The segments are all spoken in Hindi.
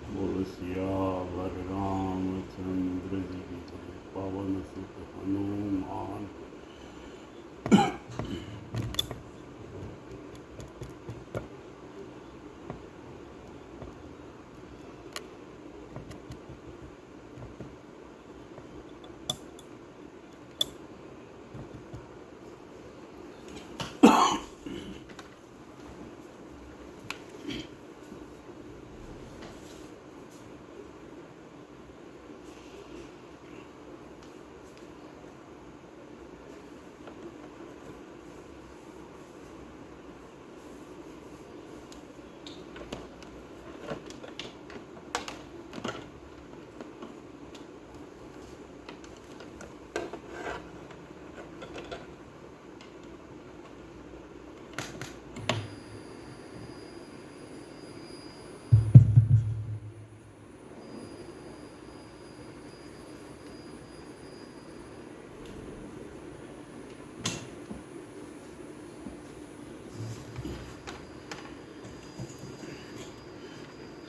बोल सियावर रामचंद्र जी की जय। पवन सुत हनुमान।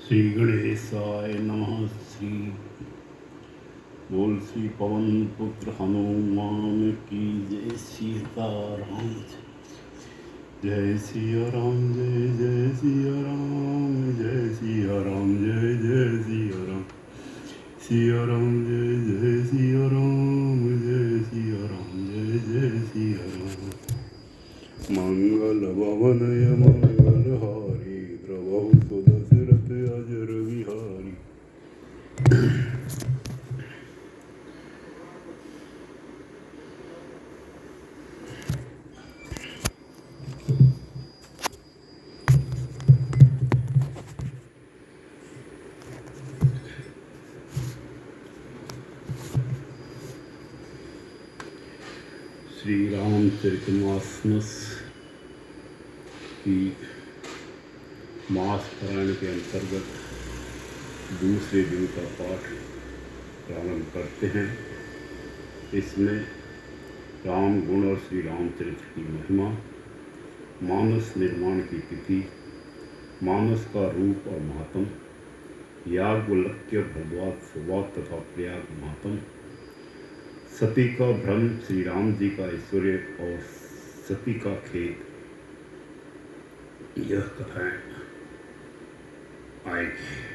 श्री गणेशाय नमः। श्री बोल श्री पवन पुत्र हनुमान की जय। सीताराम जय सिया राम, जय जय सिया राम, जय सिया राम, जय जय सिया राम, सिया राम जय जय सिया राम, जय सिया राम, जय जय सिया राम। मंगल भवनय मंगल हारी, द्रवहु सुदशरथ अजर विहारी। श्री रामचरितमानस की मास पारायण के अंतर्गत दूसरे दिन का पाठ प्रारंभ करते हैं। इसमें राम गुण और श्री रामचरित्र की महिमा, मानस निर्माण की तिथि, मानस का रूप और महात्म, याज्ञवल्क्य भरद्वाज सुवात तथा प्रयाग महात्म, सती का भ्रम, श्री राम जी का ऐश्वर्य और सती का खेत, यह कथाएं आएगी।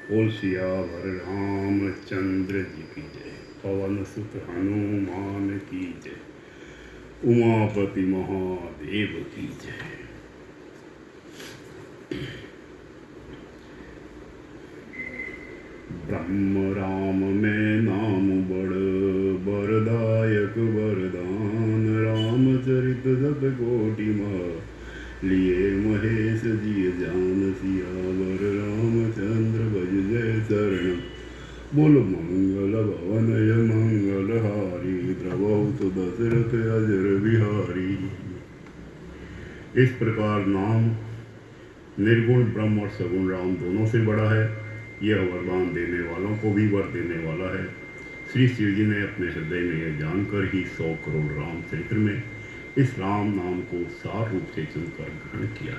बोल सियावर रामचंद्र जी की जय। पवन सुत हनुमान की जय। उमापति महादेव की जय। ब्रह्म राम में नाम बड़ बरदायक वरदान, रामचरित शत कोटि लिए महेश जी जान, सियावर रामचंद्र भज जय शरण। बोल मंगल भवनय मंगल हारी, द्रवहु सुदशरथ अजर विहारी। इस प्रकार नाम निर्गुण ब्रह्म और सगुण राम दोनों से बड़ा है। यह वरदान देने वालों को भी वर देने वाला है। श्री शिव जी ने अपने हृदय में यह जानकर ही 100 करोड़ राम चरित्र में इस राम नाम को सार रूप से चुनकर ग्रहण किया।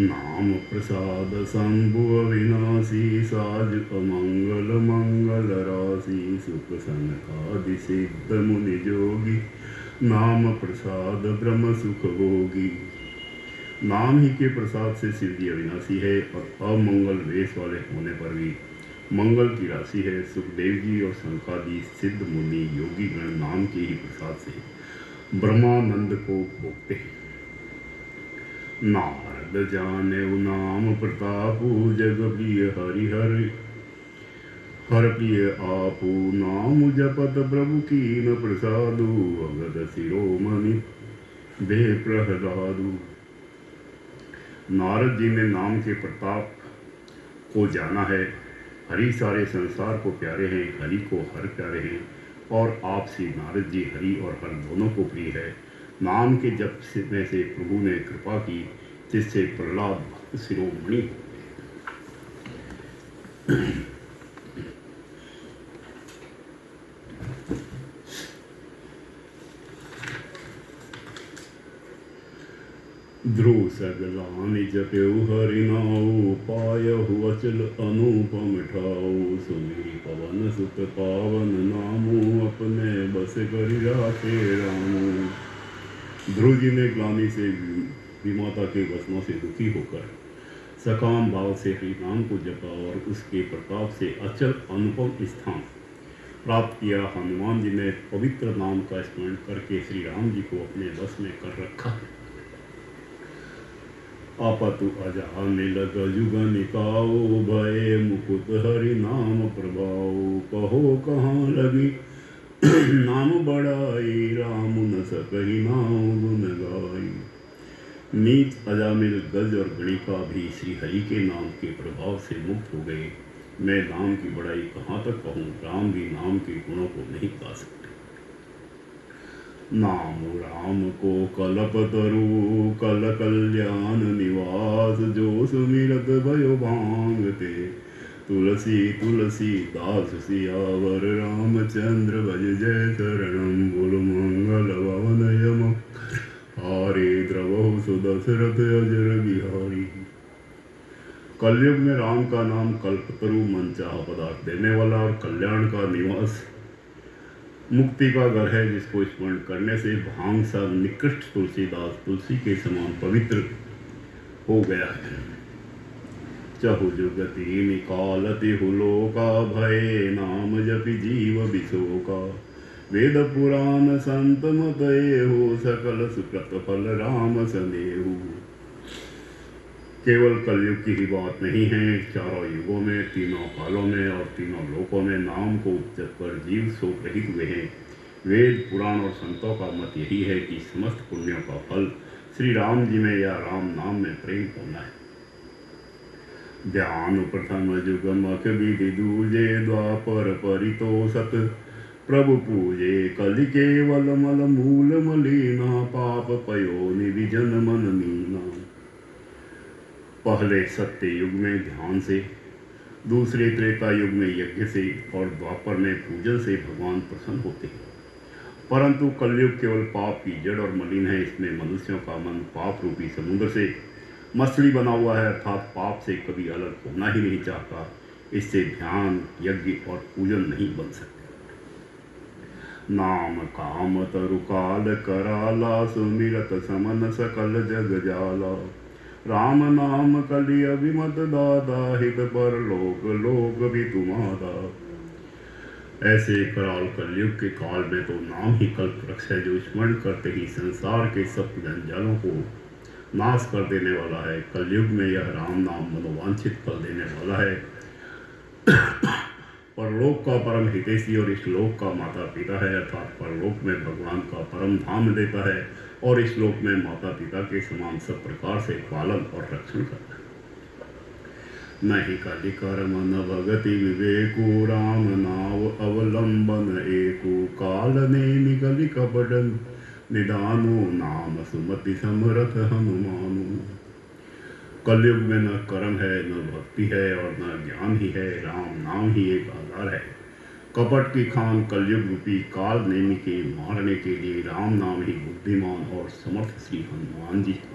नाम प्रसाद शंभु अविनाशी, साज अमंगल मंगल राशि, सुख सनकादि सिद्ध मुनि जोगी, नाम प्रसाद ब्रह्म सुख भोगी। नाम ही के प्रसाद से शिव जी अविनाशी है और अमंगल वेश वाले होने पर भी मंगल की राशि है। सुखदेव जी और सनकादि सिद्ध मुनि योगी गण नाम के ही प्रसाद से ब्रह्मानंद को भोगते हैं। नारद जाने नाम प्रतापु, जग प्रिय हरिहर हर प्रिय आपू, नाम जपत प्रभु कीन प्रसादु, अगद शिरोमणि दे प्रहलादु। नारद जी ने नाम के प्रताप को जाना है। हरि सारे संसार को प्यारे हैं, हरि को हर प्यारे हैं और आप श्री नारद जी हरि और हर दोनों को प्रिय है। नाम के जप में से प्रभु ने कृपा की, जिससे प्रहलाद भक्त शिरोमणि हो गए। ध्रुव सगलानि जप्यु हरि नाउ, पायहु अचल अनुपम ठाओ। सुमिरि पवन सुत पावन नामो, अपने बस करि राखे रामो। ध्रुव जी ने ग्लानि से विमाता के वचनों से दुखी होकर सकाम भाव से हरि नाम को जपा और उसके प्रताप से अचल अनुपम स्थान प्राप्त किया। हनुमान जी ने पवित्र नाम का स्मरण करके श्री राम जी को अपने बस में कर रखा। आपतु अजामिल गजुग निकाओ, भय मुकुट हरि नाम प्रभाओ। कहो कहाँ लगी नाम बड़ाई, राम न सकहि नाम गुण गाई। नीच अजामिल गज और गणिका भी श्री हरि के नाम के प्रभाव से मुक्त हो गए। मैं नाम की बड़ाई कहाँ तक कहूँ, राम भी नाम के गुणों को नहीं गा सकते। नाम राम को कलपतरु कल कल्याण निवास, जो सुमिरत भयो भांगते तुलसी तुलसी दास सियावर। रामचंद्र भज जय शरणम, बोल मंगल भवन यम हारे। द्रवहु सुदशरथ अजर बिहारी। कलयुग में राम का नाम कल्पतरु, मनचाहा पदार्थ देने वाला और कल्याण का निवास, मुक्ति का घर है, जिसको स्मरण करने से भांग सा निकृष्ट तुलसीदास तुलसी के समान पवित्र हो गया है। चहु जुगति निकालति हुलोका, भय नाम जपि जीव बिसोका। वेद पुराण संत मतये हो, सकल सुकृत फल राम सनेहु। केवल कलयुग की ही बात नहीं है, चारों युगों में, तीनों कालों में और तीनों लोकों में नाम को जप कर जीव शोक रहित हुए हैं। वेद पुराण और संतों का मत यही है कि समस्त पुण्यों का फल श्री राम जी में या राम नाम में प्रेम होना है। ध्यान प्रथम जुग मख विधि दूजे, द्वापर परितोषत प्रभु पूजे। कलि केवल मल मूल मलिना, पाप पयो निधि जन मन मीना। पहले सत्य युग में ध्यान से, दूसरे त्रेता युग में यज्ञ से और द्वापर में पूजन से भगवान प्रसन्न होते हैं। परंतु कलयुग केवल पाप की जड़ और मलिन है। इसमें मनुष्यों का मन पाप रूपी समुद्र से मछली बना हुआ है, अर्थात पाप से कभी अलग होना ही नहीं चाहता। इससे ध्यान, यज्ञ और पूजन नहीं बन सकते। नाम काम तरु काल कराला, सुमिरत समन सकल जग जाला। राम नाम कलि अभिमत दादा, हित पर लोक लोक भी तुम्हारा। ऐसे कराल कलयुग के काल में तो नाम ही कल्प वृक्ष है, जो स्मरण करते ही संसार के सब जंजालों को नाश कर देने वाला है। कलयुग में यह राम नाम मनोवांछित फल देने वाला है। परलोक का परम हितैषी और इस लोक का माता पिता है, अर्थात परलोक में भगवान का परम धाम देता है और इस लोक में माता पिता के समान सब प्रकार से पालन और रक्षण करता है। नहीं कलि कर्म न भगति विवेको, राम नाव अवलंबन एको। काल नेमि कलि कपटन निदानो, नाम सुमति समरथ हनुमानो। कलयुग में न कर्म है, न भक्ति है और न ज्ञान ही है, राम नाम ही एक आधार है। कपट की खान कलयुग रूपी काल नेमि के मारने के लिए राम नाम ही बुद्धिमान और समर्थ श्री हनुमान जी थे।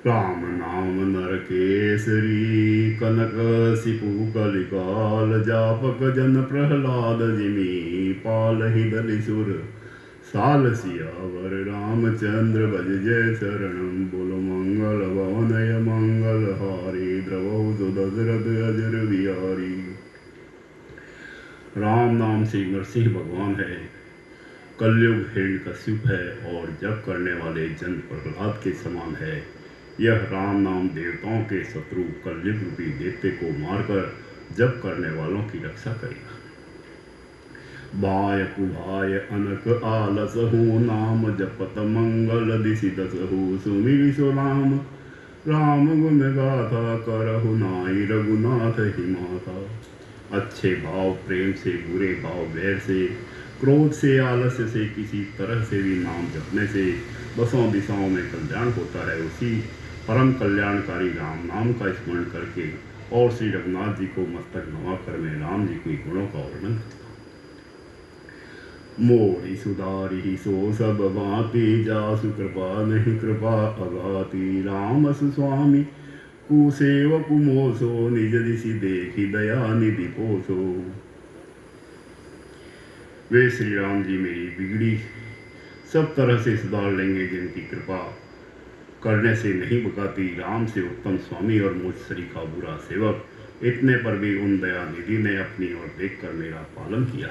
राम नाम नर केसरी, कनक सिपु कलिकाल। जापक जन प्रहलाद जिमि, पालहि दलिसुर साल सियावर। रामचंद्र भज जय शरणम, बोलो मंगल भवनय मंगल हारी। द्रवहु सुदशरथ अजर बिहारी। राम नाम से नरसिंह भगवान है, कलयुग हिरण्यकश्यप है और जप करने वाले जन प्रहलाद के समान है। यह राम नाम देवताओं के शत्रु कलयुग रूपी देवते को मारकर जप करने वालों की रक्षा करेगा। बाय कुभाय अनक आलस हूँ, नाम जपत मंगल दिशि दसहु। सुमिरि सो राम राम गुण गाथा, करहु नाई रघुनाथ ही माथा। अच्छे भाव प्रेम से, बुरे भाव वैर से, क्रोध से, आलस्य से, किसी तरह से भी नाम जपने से दसों दिशाओं में कल्याण होता है। उसी परम कल्याणकारी राम नाम का स्मरण करके और श्री रघुनाथ जी को मस्तक नवाकर मैं राम जी के गुणों का वर्णन करता हूँ। मोरी सुधारी सो सब भांति, जासु कृपा नहीं कृपा अगाती। राम सुस्वामी कुसेवक मोसो निज दिशि देखी दया निधि पोसो। वे श्री राम जी मेरी बिगड़ी सब तरह से सुधार लेंगे, जिनकी कृपा करने से नहीं बकाती। राम से उत्तम स्वामी और मुझ श्री का बुरा सेवक, इतने पर भी उन दया निधि ने अपनी ओर देखकर मेरा पालन किया।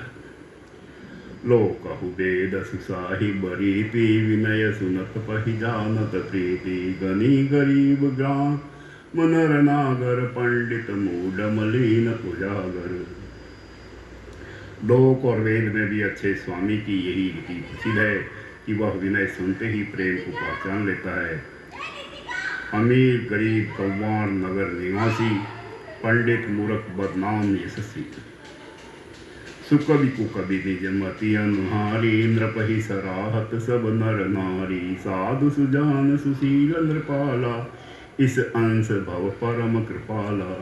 लो कहु वेद सुसाही बरीति, विनय सुनत पहि जानत प्रीति। गनी गरीब ग्राम नर नागर, पंडित मूड मलिन उजागर। लोक और वेद में भी अच्छे स्वामी की यही रीति प्रसिद्ध है कि वह विनय सुनते ही प्रेम को पहचान लेता है। अमीर गरीब कौवार नगर निवासी, पंडित मूर्ख बदनाम यशस्वी। सुकवि कुकवि निज मति अनुहारी, नृपहि सराहत सब नर नारी। साधु सुजान सुशील नृपाला, इस अंश भव परम कृपाला।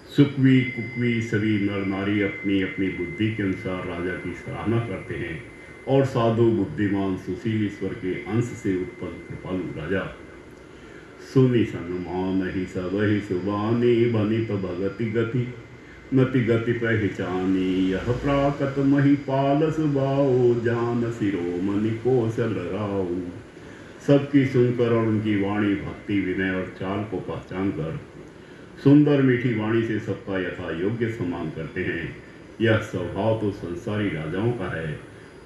सुकवी कुकवी सभी नर नारी अपनी अपनी बुद्धि के अनुसार राजा की सराहना करते हैं, और साधु बुद्धिमान सुशील ईश्वर के अंश से उत्पन्न कृपालु राजा। सुनि सन्मान ही सब ही सुबानी, बनित भगति गति नति गति पहचानी। यह प्राकत महिपाल सुबाओ, जान शिरोमणि कौशल राओ। सबकी सुनकर और उनकी वाणी भक्ति विनय और चाल को पहचान कर सुंदर मीठी वाणी से सबका यथा योग्य सम्मान करते हैं। यह स्वभाव तो संसारी राजाओं का है।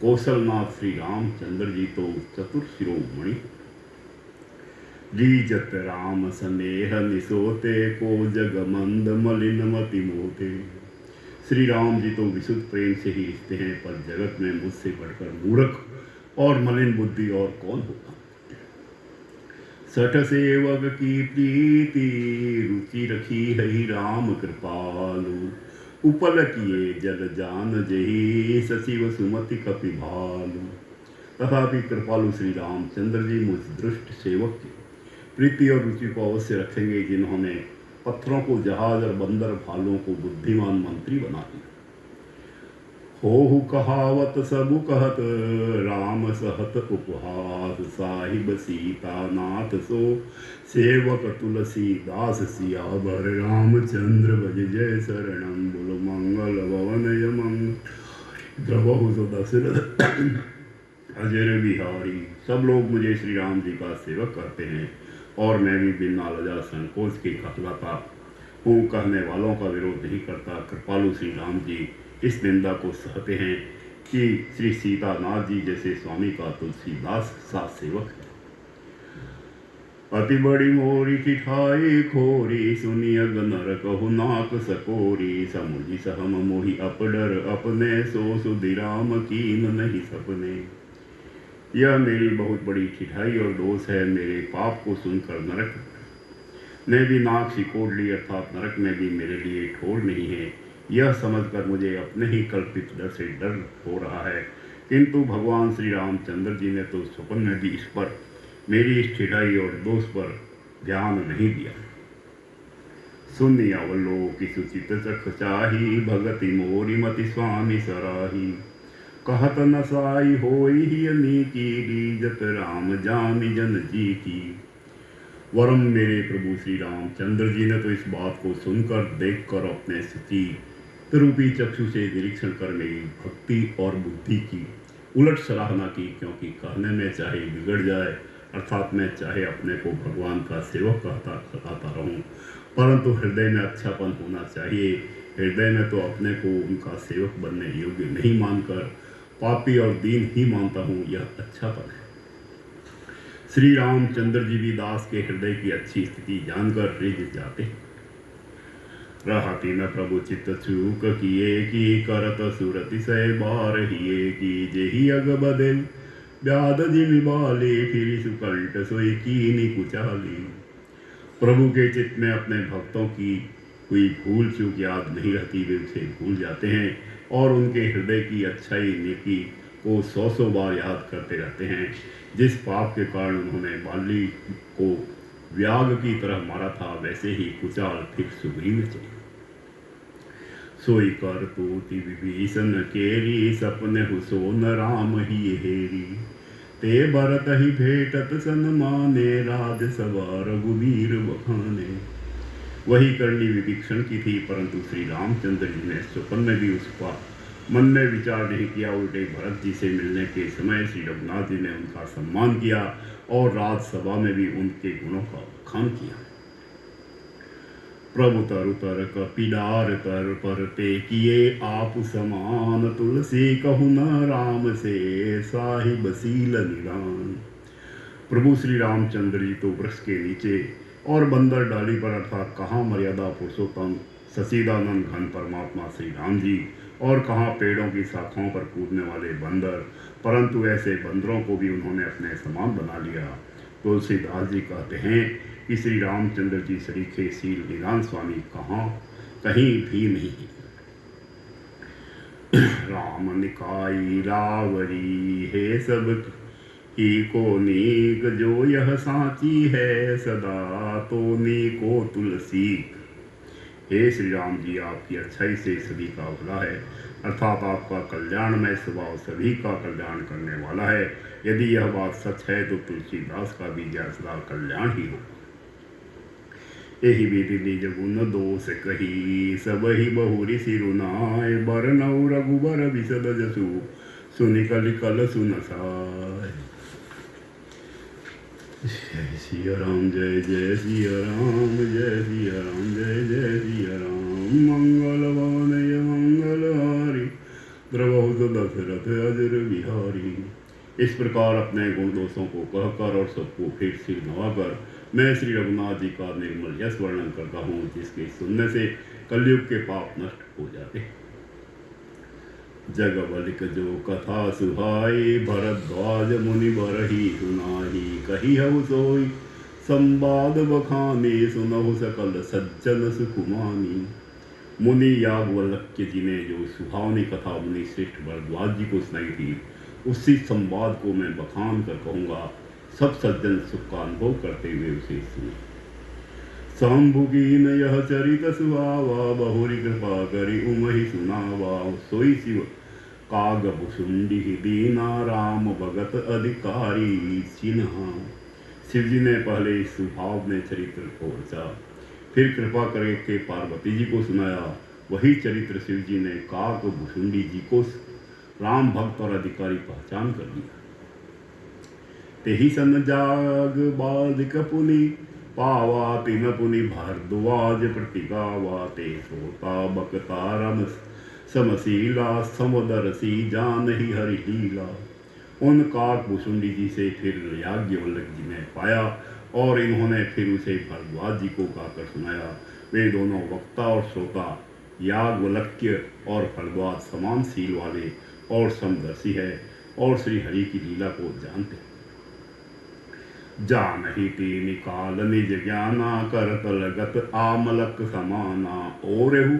कौशलनाथ श्री रामचंद्र जी तो चतुर शिरोमणि। लीजत राम स्नेह निसोते, को जग मंद मलिन मति मोते। श्री राम जी तो विशुद्ध प्रेम से ही रिश्ते हैं, पर जगत में मुझसे बढ़कर मूर्ख और मलिन बुद्धि और कौन होगा। सठ सेवक की प्रीति, रुचि रखी है राम कृपालु। उपल किए जल जान जही, सचिव सुमति कपि भालु। तथापि कृपालु श्री रामचंद्र जी मुझ दुष्ट सेवक की प्रीति और रुचि को अवश्य रखेंगे, जिन्होंने पत्थरों को जहाज और बंदर भालुओं को बुद्धिमान मंत्री बना दिया। हो कहावत सबु कहत, राम सहत उपहास। साहिब सीता नाथ सो, सेवक तुलसीदास। सियावर रामचंद्र भज जय शरणम। बोलो मंगल भवन यमंग द्रवहु सो दशरथ अजर बिहारी। सब लोग मुझे श्री राम जी का सेवक कहते हैं, और मैं भी बिना लजा संकोच के कहलाता हूँ। कहने वालों का विरोध नहीं करता। कृपालु श्री राम जी इस निंदा को सहते हैं कि श्री सीतानाथ जी जैसे स्वामी का तुलसीदास सा सेवक है। अति बड़ी मोरी ठिठाई खोरी, सुनियग नर कहु नाक सकोरी। समुझि सहम मोहि अपडर अपने, सो सुधिराम कीन नहीं सपने। यह मेरी बहुत बड़ी ठिठाई और दोष है। मेरे पाप को सुनकर नरक ने भी नाक सिकोड़ ली, अर्थात नरक में भी मेरे लिए ठोर नहीं है। यह समझकर मुझे अपने ही कल्पित डर से डर हो रहा है, किंतु भगवान श्री रामचंद्र जी ने तो स्वप्न में भी इस पर मेरी इस ठिठाई और दोष पर ध्यान नहीं दिया। सुनि अवलोकि सुचित चख चाही, भगति मोरी मति स्वामी सराही। कहत न साई होई ही नीकी, लीजत राम जानि जन जी की। वरम मेरे प्रभु श्री रामचंद्र जी ने तो इस बात को सुनकर देखकर अपने सुचित रूपी चक्षु से निरीक्षण कर मेरी भक्ति और बुद्धि की उलट सराहना की, क्योंकि कहने में चाहे बिगड़ जाए, अर्थात मैं चाहे अपने को भगवान का सेवक कहता रहूं, परंतु हृदय में अच्छापन होना चाहिए। हृदय में तो अपने को उनका सेवक बनने योग्य नहीं मानकर पापी और दीन ही मानता हूँ, यह अच्छापन है। श्री रामचंद्र जी भी दास के हृदय की अच्छी स्थिति जानकर रिझ जाते। रहती न प्रभु चित्त चूक किए की, करत सुरति सै बार हिए की। जेहि अग बदे व्याध जिमि बाले, फिर सुकंठ सोई कीनी कुचाली। प्रभु के चित्त में अपने भक्तों की कोई भूल चूक याद नहीं रहती, वे उसे भूल जाते हैं और उनके हृदय की अच्छाई नेकी को 100 बार याद करते रहते हैं। जिस पाप के कारण उन्होंने बाली को व्याग की तरह मारा था, वैसे ही कुचाल फिर सुग्रीव चले। सोई कर तूति विभीषण केरी, सपने हुसो न राम ही हेरी। ते भरत ही भेटत सन्माने, राजसभा रघुवीर बखाने। वही करनी विभीषण की थी, परंतु श्री रामचंद्र जी ने स्वप्न में भी उसका मन में विचार नहीं किया। उल्टे भरत जी से मिलने के समय श्री रघुनाथ जी ने उनका सम्मान किया और राजसभा में भी उनके गुणों का बखान किया। प्रभु तरु तर कपिडार तर पर ते किए आप समान, तुलसी कहु न राम से साहिब सील निदान। प्रभु श्री रामचंद्र जी तो वृक्ष के नीचे और बंदर डाली पर अर्थात कहाँ मर्यादा पुरुषोत्तम ससीदानंद घन परमात्मा श्री राम जी, और कहाँ पेड़ों की शाखाओं पर कूदने वाले बंदर, परंतु ऐसे बंदरों को भी उन्होंने अपने समान बना लिया। तुलसीदास जी कहते हैं कि श्री रामचंद्र जी सरीखे सील निदान स्वामी कहाँ कहीं भी नहीं। राम निकाई रावरी है सब ही को नीक, जो यह साची है सदा तो नीको तुलसी। हे श्री राम जी, आपकी अच्छाई से सभी का भला है, अर्थात आपका कल्याणमय स्वभाव सभी का कल्याण करने वाला है। यदि यह बात सच है तो तुलसीदास का भी सदा कल्याण ही हो। यही विधि निज गुण दोष कही, सब ही बहुरी सिरुनाय, बरनऊ रघुबर विशद जसु, सुनि कलि कल सुनसाय। जय सिया राम, जय जय सिया राम, जय सिया राम, जय जय सिया राम। मंगल भवनय मंगल हारी, द्रवहु दशरथ अजर बिहारी। इस प्रकार अपने गुण दोषों को कहकर और सबको फिर सिर नवाकर मैं श्री रघुनाथ जी का निर्मल यश वर्णन करता हूँ, जिसके सुनने से कलयुग के पाप नष्ट हो जाते। जगबलिक जो कथा सुहाई, भरद्वाज मुनि बरही सुनाई, कही हऊ सोई संवाद बखाने, सुनहु सकल सज्जन सुकुमानी। मुनि याज्ञवल्क्य जी ने जो सुहावनी कथा मुनि श्रेष्ठ भरद्वाज जी को सुनाई थी, उसी संवाद को मैं बखान कर कहूँगा। सब सज्जन सुख का अनुभव करते हुए उसे सुने। शंभुगीन यह चरित सुहावा, बहुरी कृपा करी उमहि सुनावा। सोई शिव काग भुसुंडी दीना, राम भगत अधिकारी चिन्हा। शिव जी ने पहले इस सुभाव में चरित्र को रचा, फिर कृपा करके पार्वती जी को सुनाया। वही चरित्र शिव जी ने काग भुसुंडी जी को राम भक्त और अधिकारी पहचान कर दिया। तेहि सन जाग बाधिक पुनि, पावा तिन पुनि भारद्वाज प्रतिगावा। ते सोता बकता रम समशीला, समदरसी जान ही हरि लीला। उन काक भुसुंडी जी से फिर याज्ञवल्क्य जी ने पाया और इन्होंने फिर उसे भारद्वाज जी को गाकर सुनाया। वे दोनों वक्ता और श्रोता याज्ञवल्क्य और भारद्वाज समान सील वाले और समदर्शी है और श्री हरि की लीला को जानते। जान ही तीन काल निज ज्ञाना, करतल गत आमलक समाना। ओरेहु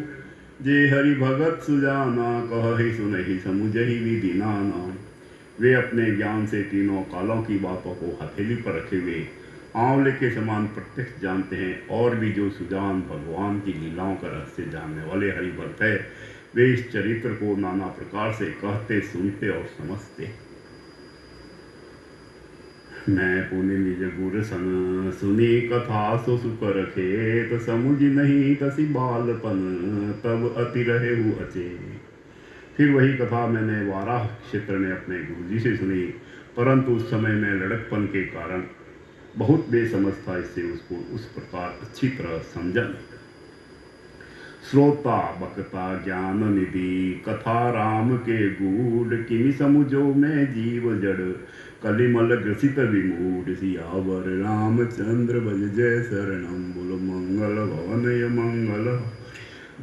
जे हरि भगत सुजाना, कहहि सुनहि समुझहि विधि नाना। वे अपने ज्ञान से तीनों कालों की बातों को हथेली पर रखे हुए आंवले के समान प्रत्यक्ष जानते हैं, और भी जो सुजान भगवान की लीलाओं का रहस्य जानने वाले हरिभक्त है, वे इस चरित्र को नाना प्रकार से कहते, सुनते और समझते। मैं पुनि निज गुर सन, सुनी कथा सो सुख रखे। तो समुझ नहीं तसी बालपन, तब अति रहे हु अचे। फिर वही कथा मैंने वाराह क्षेत्र में अपने गुरुजी से सुनी, परंतु उस समय में लड़कपन के कारण बहुत बेसमझ था, इससे उसको उस प्रकार अच्छी तरह समझा नहीं। श्रोता बकता ज्ञान निधि, कथा राम के गूढ़। किमि समुझो मैं जीव जड़, कलिमल ग्रसित विमूढ़। सियावर रामचंद्र भज जय शरणम, बोलो मंगल भवनय मंगल,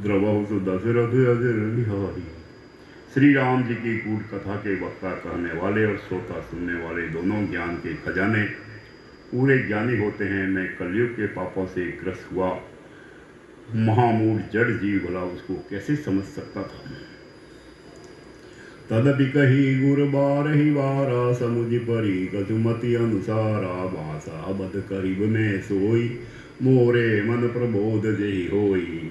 द्रवहु दशरथ अजर बिहारी। श्री राम जी की गूढ़ कथा के वक्ता कहने वाले और श्रोता सुनने वाले दोनों ज्ञान के खजाने पूरे ज्ञानी होते हैं। मैं कलयुग के पापों से ग्रस्त हुआ महामूढ़ जड़ जीव भला उसको कैसे समझ सकता था। तदपि कही गुर बारहि वारा, समुझ परी कछुमति अनुसारा। भाषा बद करीब में सोई, मोरे मन प्रबोध जही होई।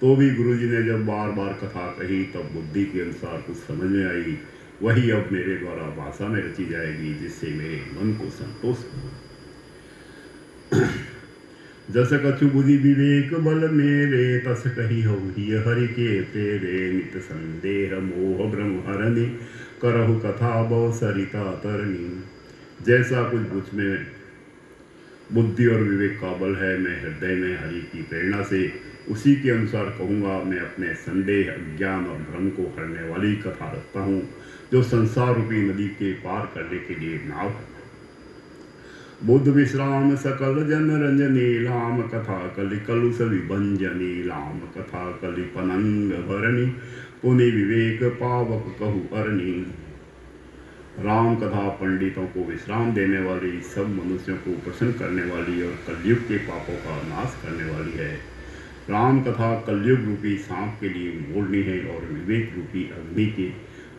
तो भी गुरुजी ने जब बार बार कथा कही तब बुद्धि के अनुसार कुछ समझ में आई, वही अब मेरे द्वारा भाषा में रची जाएगी, जिससे मेरे मन को संतोष हो। जस कछु बुद्धि विवेक बल मेरे, तस कही हो ही हरि के तेरे। नित संदेह मोह भ्रम हरनि, करहु कथा बहु सरिता तरनी। जैसा कुछ मुझ में बुद्धि और विवेक का बल है, मैं हृदय में हरि की प्रेरणा से उसी के अनुसार कहूँगा। मैं अपने संदेह, अज्ञान और भ्रम को हरने वाली कथा रखता हूँ, जो संसार रूपी नदी के पार करने के लिए नाव है। बुद्ध विश्राम सकल जन रंजनी, राम कथा कलि कलुष विभंजनी। राम कथा कलि पनंग भरनी, पुनि विवेक पावक कहु अरनी। राम कथा पंडितों को विश्राम देने वाली, सब मनुष्यों को प्रसन्न करने वाली और कलयुग के पापों का नाश करने वाली है। राम कथा कलयुग रूपी सांप के लिए मोड़नी है और विवेक रूपी अग्नि के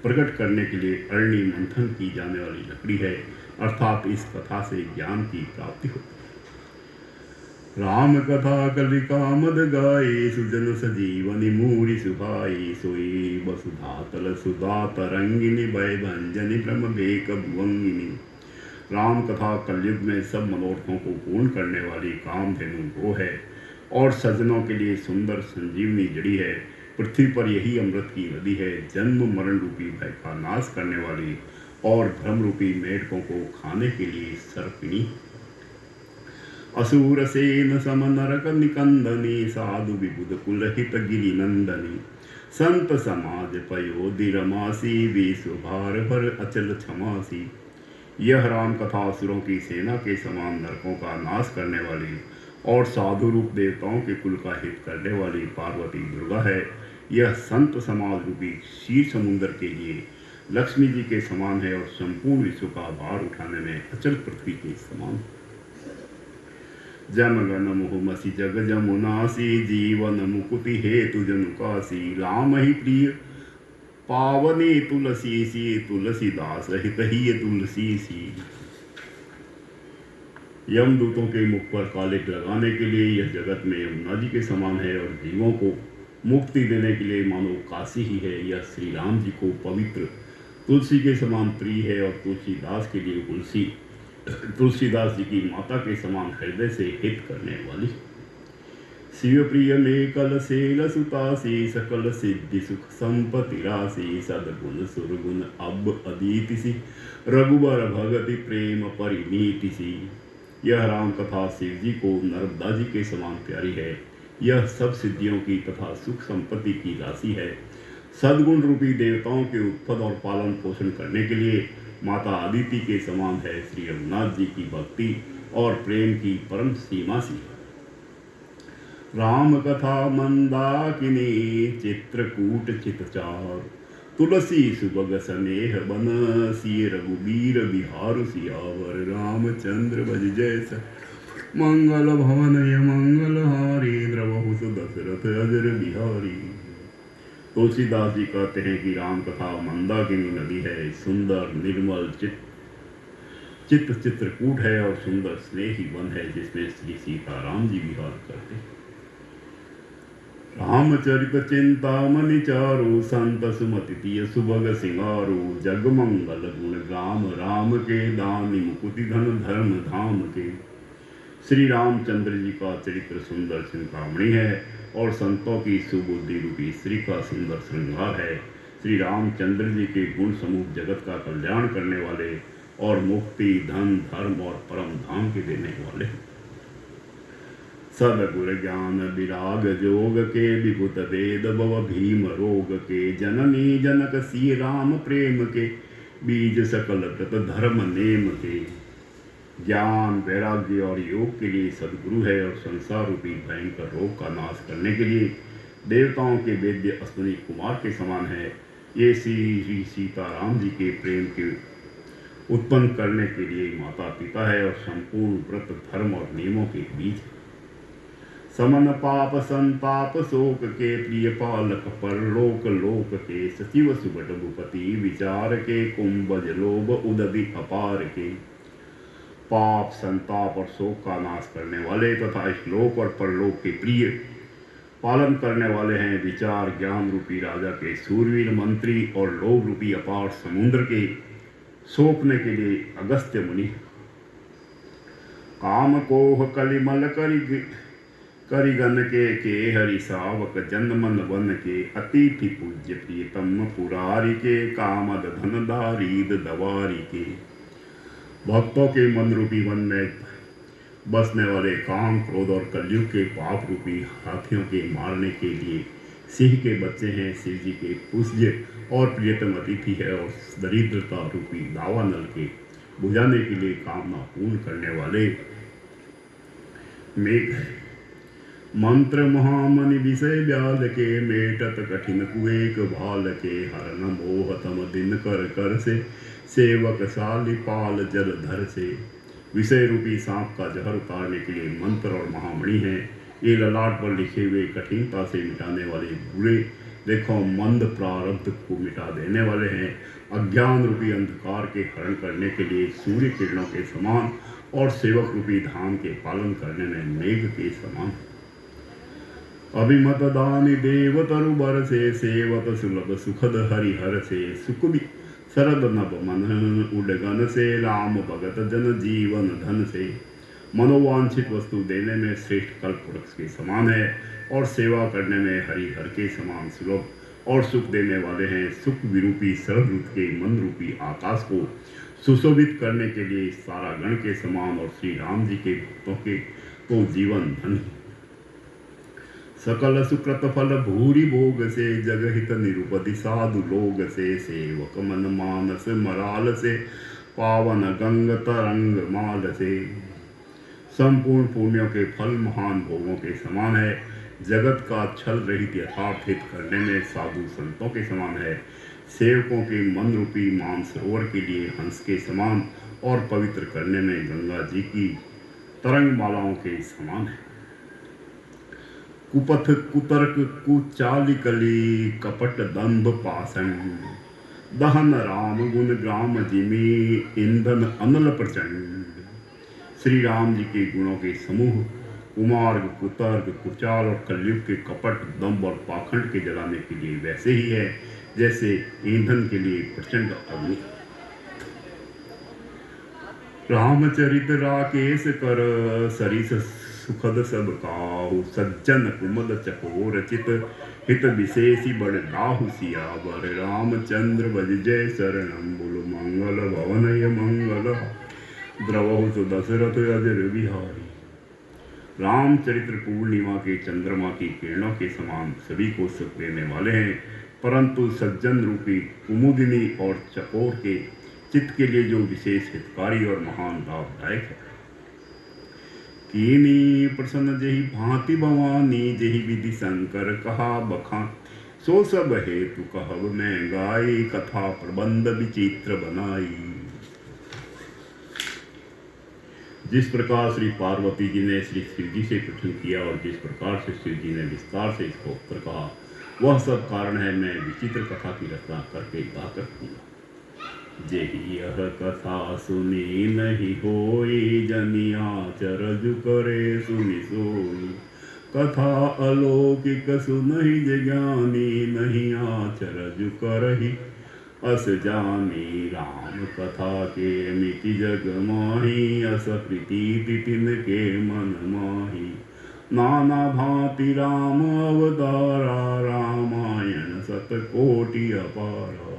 प्रकट करने के लिए अरणी मंथन की जाने वाली लकड़ी है, अर्थात इस कथा से ज्ञान की प्राप्ति होती है। राम कथा कलि कामद गाये, सुजन सजीवनि मूरि सुभाई। सोई वसुधा तल सुधा तरंगिनी, भय भंजनि ब्रह्म बेक भुवंगिनी। राम कथा कलयुग में सब मनोरथों को पूर्ण करने वाली कामधेनु गो है और सज्जनों के लिए सुंदर संजीवनी जड़ी है। पृथ्वी पर यही अमृत की नदी है, जन्म मरण रूपी भय का नाश करने वाली और धर्म रूपी मेढकों को खाने के लिए सर्पिणी। असुर सेन सम नरक निकंदनी, साधु विबुध कुलहित गिरि नंदनी। संत समाज पयोधि रमासी, विश्व भार भर अचल क्षमासी। यह राम कथा असुरों की सेना के समान नरकों का नाश करने वाली और साधु रूप देवताओं के कुल का हित करने वाली पार्वती दुर्गा है। यह संत समाज रूपी क्षीर समुद्र के लिए लक्ष्मी जी के समान है और संपूर्ण विश्व का भार उठाने में अचल पृथ्वी के समान। जन गण मोहमसी जग जमुनासी, जीवन मुकुति हेतु जनुकासी। राम ही प्रिय पावनी तुलसी सी, तुलसीदास हित ही तुलसी सी। यमदूतों के मुख पर कालिक लगाने के लिए यह जगत में यमुना जी के समान है और जीवों को मुक्ति देने के लिए मानो काशी ही है। यह श्री राम जी को पवित्र तुलसी के समान प्रिय है और तुलसीदास के लिए तुलसीदास जी की माता के समान हृदय से हित करने वाली। शिव प्रिय में कल सेल सुतासी, सकल सिद्धि सुख संपत्ति राशि। सदगुण सुरगुण अब अदिति सी, रघुबर भगति प्रेम परिनीति सी। यह राम कथा शिव जी को नर्मदा जी के समान प्यारी है। यह सब सिद्धियों की तथा सुख संपत्ति की राशि है। सद्गुण रूपी देवताओं के उत्पद और पालन पोषण करने के लिए माता अदिति के समान है। श्री रघुनाथ जी की भक्ति और प्रेम की परम सीमा सी। राम कथा मंदाकिनी, चित्रकूट चितचार। तुलसी सुबग स्नेह बन, सिय रघुबीर बिहार सियावर। रामचंद्र भज जैस मंगल भवन य मंगल हारी, द्रवहु दशरथ अजर बिहारी। तुलसीदास जी कहते हैं कि राम कथा मंदाकिनी नदी है, सुंदर निर्मल चित्त चित्रकूट है और सुंदर स्नेही वन है, जिसमें श्री सीताराम जी विहार करते हैं। रामचरित चिंतामणि चारु, संत सुमति तिय सुभग सिंगारु। जग मंगल गुण गाम राम के, दानी मुकुति धन धर्म धाम के। श्री रामचंद्र जी का चरित्र सुंदर चिंतामणि है और संतों की सुबुद्धि रूपी स्त्री का सुंदर श्रृंगार है। श्री रामचंद्र जी के गुण समूह जगत का कल्याण करने वाले और मुक्ति धन धर्म और परम धाम के देने वाले। सदगुर ज्ञान विराग जोग के, विभुत वेद भव भीम रोग के। जननी जनक सी राम प्रेम के, बीज सकल व्रत धर्म नेम के। ज्ञान वैराग्य और योग के लिए सदगुरु है और संसार रूपी भयंकर रोग का नाश करने के लिए देवताओं के वेद्य अश्विनी कुमार के समान है। ये श्री सीताराम जी के प्रेम के उत्पन्न करने के लिए माता पिता है और संपूर्ण व्रत धर्म और नियमों के बीच। समन पाप संताप शोक के, प्रिय पालक परलोक लोक के। सचिव सुबट भूपति विचार के, कुंभज लोभ उदधि अपार के। पाप संताप और शोक का नाश करने वाले तथा श्लोक और परलोक के प्रिय पालन करने वाले हैं विचार ज्ञान रूपी राजा के सूरवीर मंत्री और लोभ रूपी अपार समुद्र के सोखने के लिए अगस्त्य मुनि। काम कोह कलिमल करिगन के हरि सावक जन मन वन के अतिथि पूज्य प्रियतम पुरारी के कामद धन दारीद दवारी के। भक्तों के मन रूपी वन में बसने वाले काम क्रोध और कलयुग के पाप रूपी हाथियों के मारने के लिए सिंह के बच्चे हैं। शिव जी के पूज्य और प्रियतम अतिथि है और दरिद्रता रूपी दावानल के बुझाने के लिए कामना पूर्ण करने वाले मेघ। मंत्र महामनि विषय व्याल के मेटत कठिन कुएक भाल के हरन मोहतम दिन कर कर से सेवक साली पाल जलधर से। विषय रूपी सांप का जहर उतारने के लिए मंत्र और महामणि हैं। ये ललाट पर लिखे हुए कठिनता से मिटाने वाले बुरे देखो मंद प्रारब्ध को मिटा देने वाले हैं। अज्ञान रूपी अंधकार के हरण करने के लिए सूर्य किरणों के समान और सेवक रूपी धाम के पालन करने में मेघ के समान। अभिमत दानी देव तरु बर से सेवत सुलभ सुखद हरिहर से। सुख भी शरद नभ मन उडगन से राम भगत जन जीवन धन से। मनोवांछित वस्तु देने में श्रेष्ठ कल्प वृक्ष के समान है और सेवा करने में हरिहर के समान सुलभ और सुख देने वाले हैं। सुख विरूपी शरद ऋतु के मन रूपी आकाश को सुशोभित करने के लिए सारा गण के समान और श्री राम जी के भक्तों के तो जीवन धन। सकल सुकृत फल भूरी भोग से जगहित निरुपति साधु लोग से। सेवक मन मानस मराल से पावन गंग तरंग माल से। संपूर्ण पुण्यों के फल महान भोगों के समान है। जगत का छल रहित यथार्थ हित करने में साधु संतों के समान है। सेवकों के मन रूपी मानसरोवर के लिए हंस के समान और पवित्र करने में गंगा जी की तरंग मालाओं के समान है। कुपथ कुतर्क कुचालिकली कपट दंभ पाषण दहन राम गुण ग्राम जिमी ईंधन अनल प्रचंड। श्री राम जी के गुणों के समूह कुमार्ग कुतर्क कुचाल और कलयुग के कपट दंभ और पाखंड के जलाने के लिए वैसे ही है जैसे ईंधन के लिए प्रचंड अग्नि। रामचरित राकेश कर सरिस सुखद सब काहु। सज्जन कुमद चकोर चित हित विशेषी बड़ लाहु सियावर। रामचंद्र बज जय शरणम बोलो मंगल भवनय मंगल द्रवहु सु दशरथ अजर बिहारी। रामचरित्र पूर्णिमा के चंद्रमा की किरणों के समान सभी को सुख देने वाले हैं, परंतु सज्जन रूपी कुमुदिनी और चकोर के चित्त के लिए जो विशेष हितकारी और महान लाभदायक है। कीनी प्रसन्न जही भांति भवानी जही विधि शंकर कहा बखान। सो सब हेतु कहब मैं गाई कथा प्रबंध विचित्र बनाई। जिस प्रकार श्री पार्वती जी ने श्री शिव जी से प्रश्न किया और जिस प्रकार से शिव जी ने विस्तार से इसको उत्तर कहा, वह सब कारण है मैं विचित्र कथा की रचना करके गाकर कहूँगा। जेहि यह कथा सुनी नहीं होई जनिया चरजु करे सुनि सोई। कथा अलौकिक सुनहि ज्ञानी नहीं आचरजु करहि अस जानी। राम कथा के मिति जग माही अस प्रीति तिन के मन माही। नाना भांति राम अवतारा रामायण सतकोटि अपारा।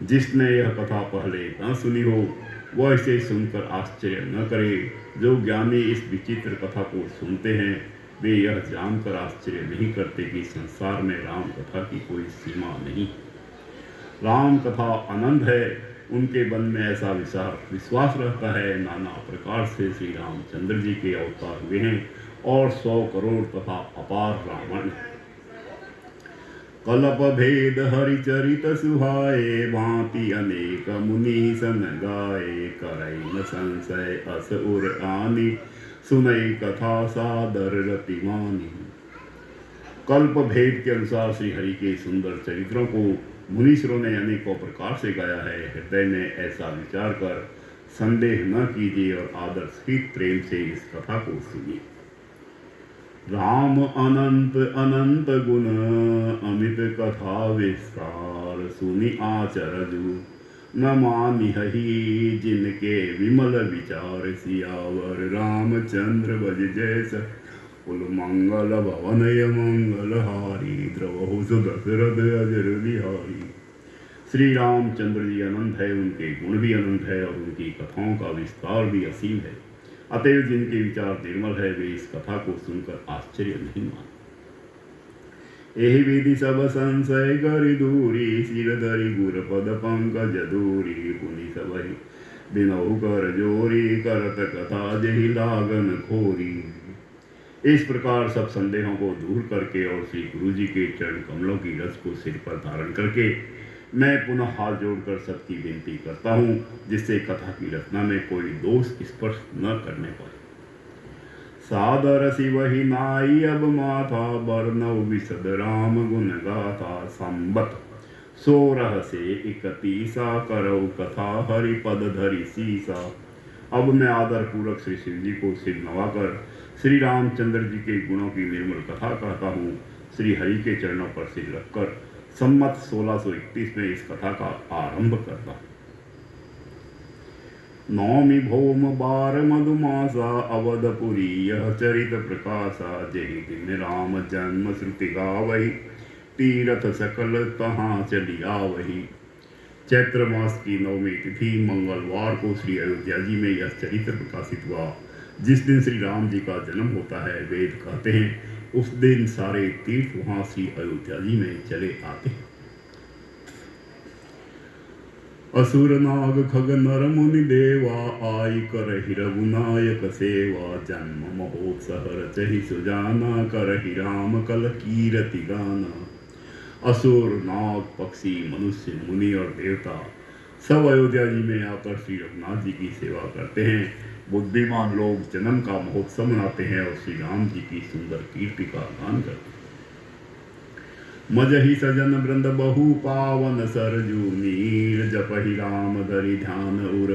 जिसने यह कथा पहले न सुनी हो वह इसे सुनकर आश्चर्य न करे। जो ज्ञानी इस विचित्र कथा को सुनते हैं वे यह जानकर आश्चर्य नहीं करते कि संसार में राम कथा की कोई सीमा नहीं। राम कथा अनंत है, उनके मन में ऐसा विश्वास रहता है। नाना प्रकार से श्री रामचंद्र जी के अवतार हुए हैं और 100 करोड़ तथा अपार रावण। कल्प भेद हरिचरित सुहाए भांति अनेक मुनि सन गाए। करई न संशय अस उर आनी सुनई कथा सादर रतिमानी। कल्प भेद के अनुसार श्री हरि के सुंदर चरित्रों को मुनीश्वरों ने अनेकों प्रकार से गाया है। हृदय में ऐसा विचार कर संदेह न कीजिए और आदर सहित प्रेम से इस कथा को सुनिए। राम अनंत अनंत गुण अमित कथा विस्तार सुनि आचरजु न मानिहि जिनके विमल विचार सियावर रामचंद्र बज जैस कुल मंगल भवनय मंगल हारी द्रवहु सुदशरथ अजर बिहारी। श्री रामचंद्र जी अनंत है, उनके गुण भी अनंत है और उनकी कथाओं का विस्तार भी असीम है। अतएव जिनके विचार निर्मल है वे इस कथा को सुनकर आश्चर्य नहीं मानते। एहि विधि सब संशय करि दूरी सिर धरि गुर पद पंकज दूरी पुनि सबहि बिनहु कर जोरी करत कथा जहि लागन खोरी। इस प्रकार सब संदेहों को दूर करके और श्री गुरु जी के चरण कमलों की रस को सिर पर धारण करके मैं पुनः हाथ जोड़कर सबकी विनती करता हूँ, जिससे कथा की रचना में कोई दोष स्पर्श न करने पाए। सादर शिवहि नाई अब माथा बरनऊ विशद राम गुण गाथा संबत 16 से 31 करऊ कथा हरि पद धरि सीसा। अब मैं आदर पूर्वक श्री शिव जी को सिर नवाकर श्री रामचंद्र जी के गुणों की निर्मल कथा कहता हूँ। श्री हरि के चरणों पर सिर रखकर सम्मत 1631 में इस कथा का आरंभ करता हूँ। नौमि भौम बार मधुमासा अवधपुरी यह चरित प्रकाशा जहि दिन राम जन्म श्रुति गावही तीरथ सकल तहाँ चलिया वही। चैत्र मास की नवमी तिथि मंगलवार को श्री अयोध्या जी में यह चरित्र प्रकाशित हुआ। जिस दिन श्री राम जी का जन्म होता है, वेद कहते हैं उस दिन सारे तीर्थ वहां श्री अयोध्या जी में चले आते हैं। असुर नाग खग नर मुनि देवा आई कर रघुनायक सेवा जन्म महोत्सव रचहि सुजाना करहि राम कल कीरति गाना। असुर नाग पक्षी मनुष्य मुनि और देवता सब अयोध्या जी में आकर श्री रघुनाथ जी की सेवा करते हैं। बुद्धिमान लोग जन्म का महोत्सव मनाते हैं और श्री राम जी की सुंदर कीर्ति का गान करते हैं। मजहि सजन वृंद बहु पावन सरजू नीर जपहि राम धरि ध्यान उर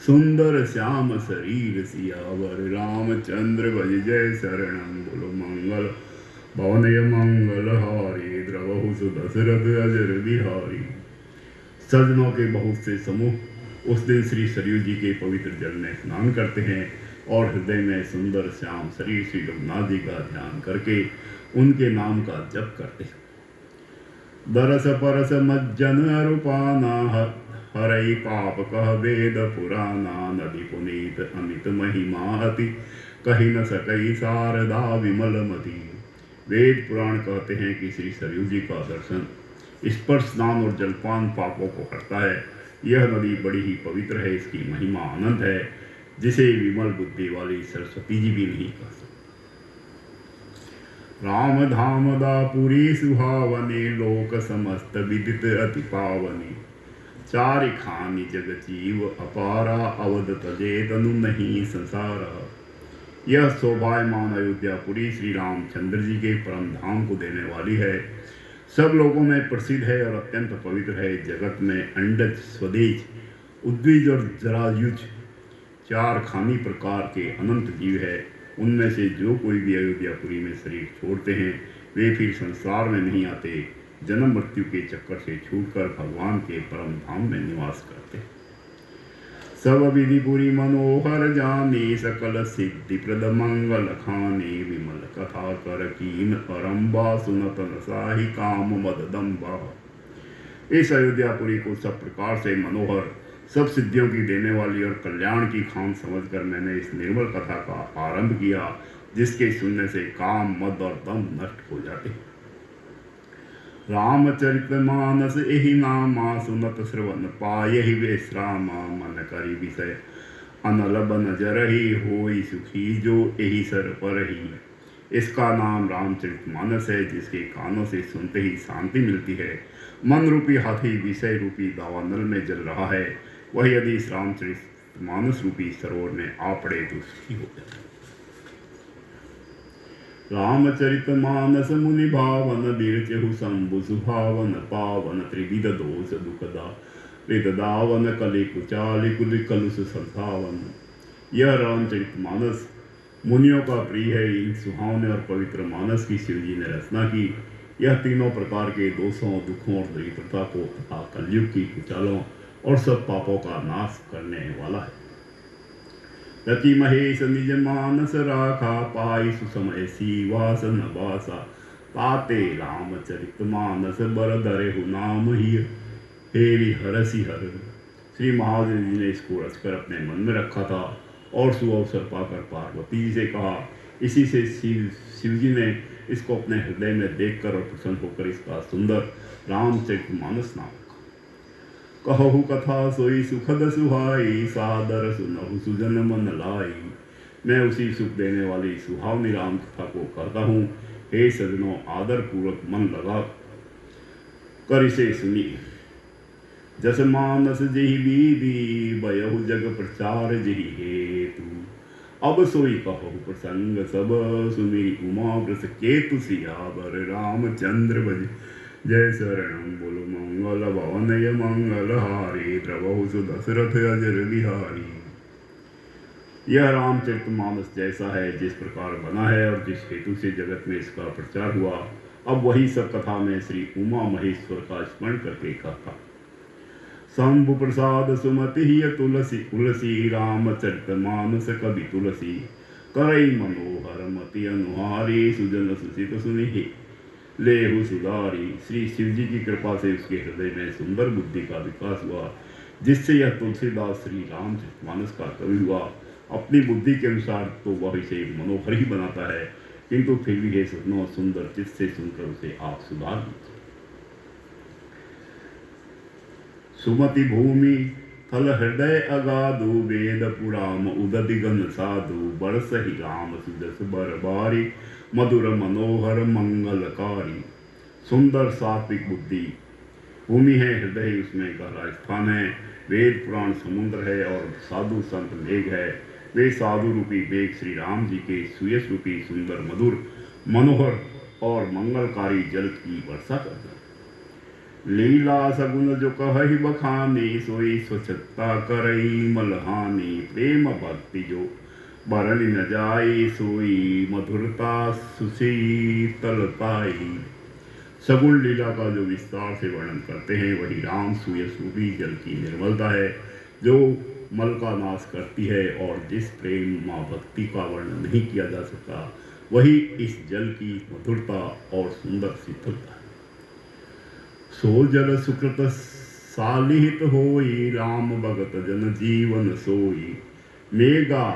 सुंदर श्याम शरीर सियावर रामचंद्र भज जय शरणं बोलो मंगल भवनय मंगल हारी द्रवहु सुदशरथ अजर बिहारी। सज्जनों के बहुत से समूह उस दिन श्री सरयू जी के पवित्र जल में स्नान करते हैं और हृदय में सुंदर श्याम शरीर श्री रघुनाथ जी का ध्यान करके उनके नाम का जप करते हैं। दरस परस मज्जन अरुपाना हरई पाप कह वेद पुराना नदी पुनीत अमित महिमा अति कही न सकई शारदा विमल मति। वेद पुराण कहते हैं कि श्री सरयू जी का दर्शन, स्पर्श, स्नान और जलपान पापों को हटता है। यह नदी बड़ी ही पवित्र है, इसकी महिमा अनंत है, जिसे विमल बुद्धि वाली सरस्वती जी भी नहीं कह सकती। राम धाम दापुरी सुहावनी लोक समस्त विदित अति पावनी। चारि खानी जग जीव अपारा अवध तजे तनु नहीं संसारा। यह शोभायमान अयोध्यापुरी श्री रामचंद्र जी के परम धाम को देने वाली है। सब लोगों में प्रसिद्ध है और अत्यंत पवित्र है। जगत में अंडज, स्वदेज, उद्विज और जरायुज 4 खानी प्रकार के अनंत जीव है। उनमें से जो कोई भी अयोध्यापुरी में शरीर छोड़ते हैं वे फिर संसार में नहीं आते, जन्म मृत्यु के चक्कर से छूटकर भगवान के परम धाम में निवास करते। सब विधि पुरी मनोहर जानी सकल सिद्धि प्रद मंगल खानी। विमल कथा कर कीन परम्बा सुनत नसाही काम मद दम्बा। इस अयोध्यापुरी को सब प्रकार से मनोहर, सब सिद्धियों की देने वाली और कल्याण की खान समझकर मैंने इस निर्मल कथा का आरंभ किया, जिसके सुनने से काम, मद और दम नष्ट हो जाते। रामचरितमानस एहि नामा सुनत श्रवण पायहि विश्रामा। मन करि विषय अनल बन जरहि होई सुखी जो एहि सर परहि। इसका नाम रामचरितमानस है, जिसके कानों से सुनते ही शांति मिलती है। मन रूपी हाथी विषय रूपी दावानल में जल रहा है, वही यदि इस रामचरितमानस रूपी सरोवर में आ पड़े तो सुखी हो जाए। रामचरितमानस मुनि भावन बिरचहु शंभु सुभावन पावन त्रिविध दोष दुखदा हृददावन कलि कुचालि कुल कलुष संधावन। यह रामचरितमानस मुनियों का प्रिय है। इन सुहावने और पवित्र मानस की शिव जी ने रचना की। यह तीनों प्रकार के दोषों, दुखों और दरिद्रता को तथा कलयुग की कुचालों और सब पापों का नाश करने वाला है। रति महेश निज मानस राखा, पाई सुसमय सीवासन वासा, ताते रामचरित मानस बर धरे हु नाम ही, हेरि हरसि हर। श्री महादेव जी ने इसको रचकर अपने मन में रखा था और सुअवसर पाकर पार्वती जी से कहा। इसी से शिव जी ने इसको अपने हृदय में देखकर और प्रसन्न होकर इसका सुंदर रामचरितमानस नाम रखा। कहु कथा सोई सुखद सुहाई, सादर सुनहु सुजन मन लाई। मैं उसी सुख देने वाली सुहावनी राम कथा को करता हूँ। हे सजनों, आदर पूर्वक मन लगा कर इसे सुनिए। जस मानस जही बीदी, बयहु जग प्रचार जही हेतु। अब सोई कहु प्रसंग सब, सुमिरी उमा व्रत केतु सियावर। रामचंद्र भज जय शरणम, बोलो मंगल भवनय मंगल हारी, द्रवहु सुदशरथ अजर बिहारी। यह रामचरितमानस जैसा है जिस प्रकार बना है और जिस हेतु से जगत में इसका प्रचार हुआ, अब वही सब कथा में श्री उमा महेश्वर का स्मरण करके कहता। शंभु प्रसाद सुमति ही तुलसी तुलसी, रामचरितमानस कवि तुलसी। करई मनोहर मति अनुहारी, सुजन सुसित सुनि लेहु सुधारी। श्री शिव जी की कृपा से उसके हृदय में सुंदर बुद्धि का विकास हुआ, जिससे यह तुलसीदास श्री रामचरितमानस का कवि हुआ। अपनी बुद्धि के अनुसार तो वह इसे मनोहर ही बनाता है, किंतु फिर भी हे सजनों, सुंदर चित्त से सुनकर उसे आप सुधार लीजिए। सुमति भूमि थल हृदय अगाधु, वेद पुराण उदति गण साधु। बरस ही राम सुजस बरबारी, मधुर मनोहर मंगलकारी। सुंदर सात्विक बुद्धि भूमि है, हृदय उसमें गहरा स्थान है। वेद पुराण समुद्र है और साधु संत मेघ है। वे साधु रूपी मेघ श्री राम जी के सुयश रूपी सुंदर मधुर मनोहर और मंगलकारी जल की वर्षा करते हैं। लीला सगुन जो कहि बखानी, सोई स्वच्छता करई मलहानी। प्रेम भक्ति जो बरन न जाई, सोई मधुरता सुशीतलताई। सगुण लीला का जो विस्तार से वर्णन करते हैं, वही राम सुयश रूपी जल की निर्मलता है, जो मल का नाश करती है। और जिस प्रेम माँ भक्ति का वर्णन नहीं किया जा सकता, वही इस जल की मधुरता और सुंदर शीतलता है। सो जल सुकृत सालिहित होई, राम भगत जन जीवन सोई। मेगा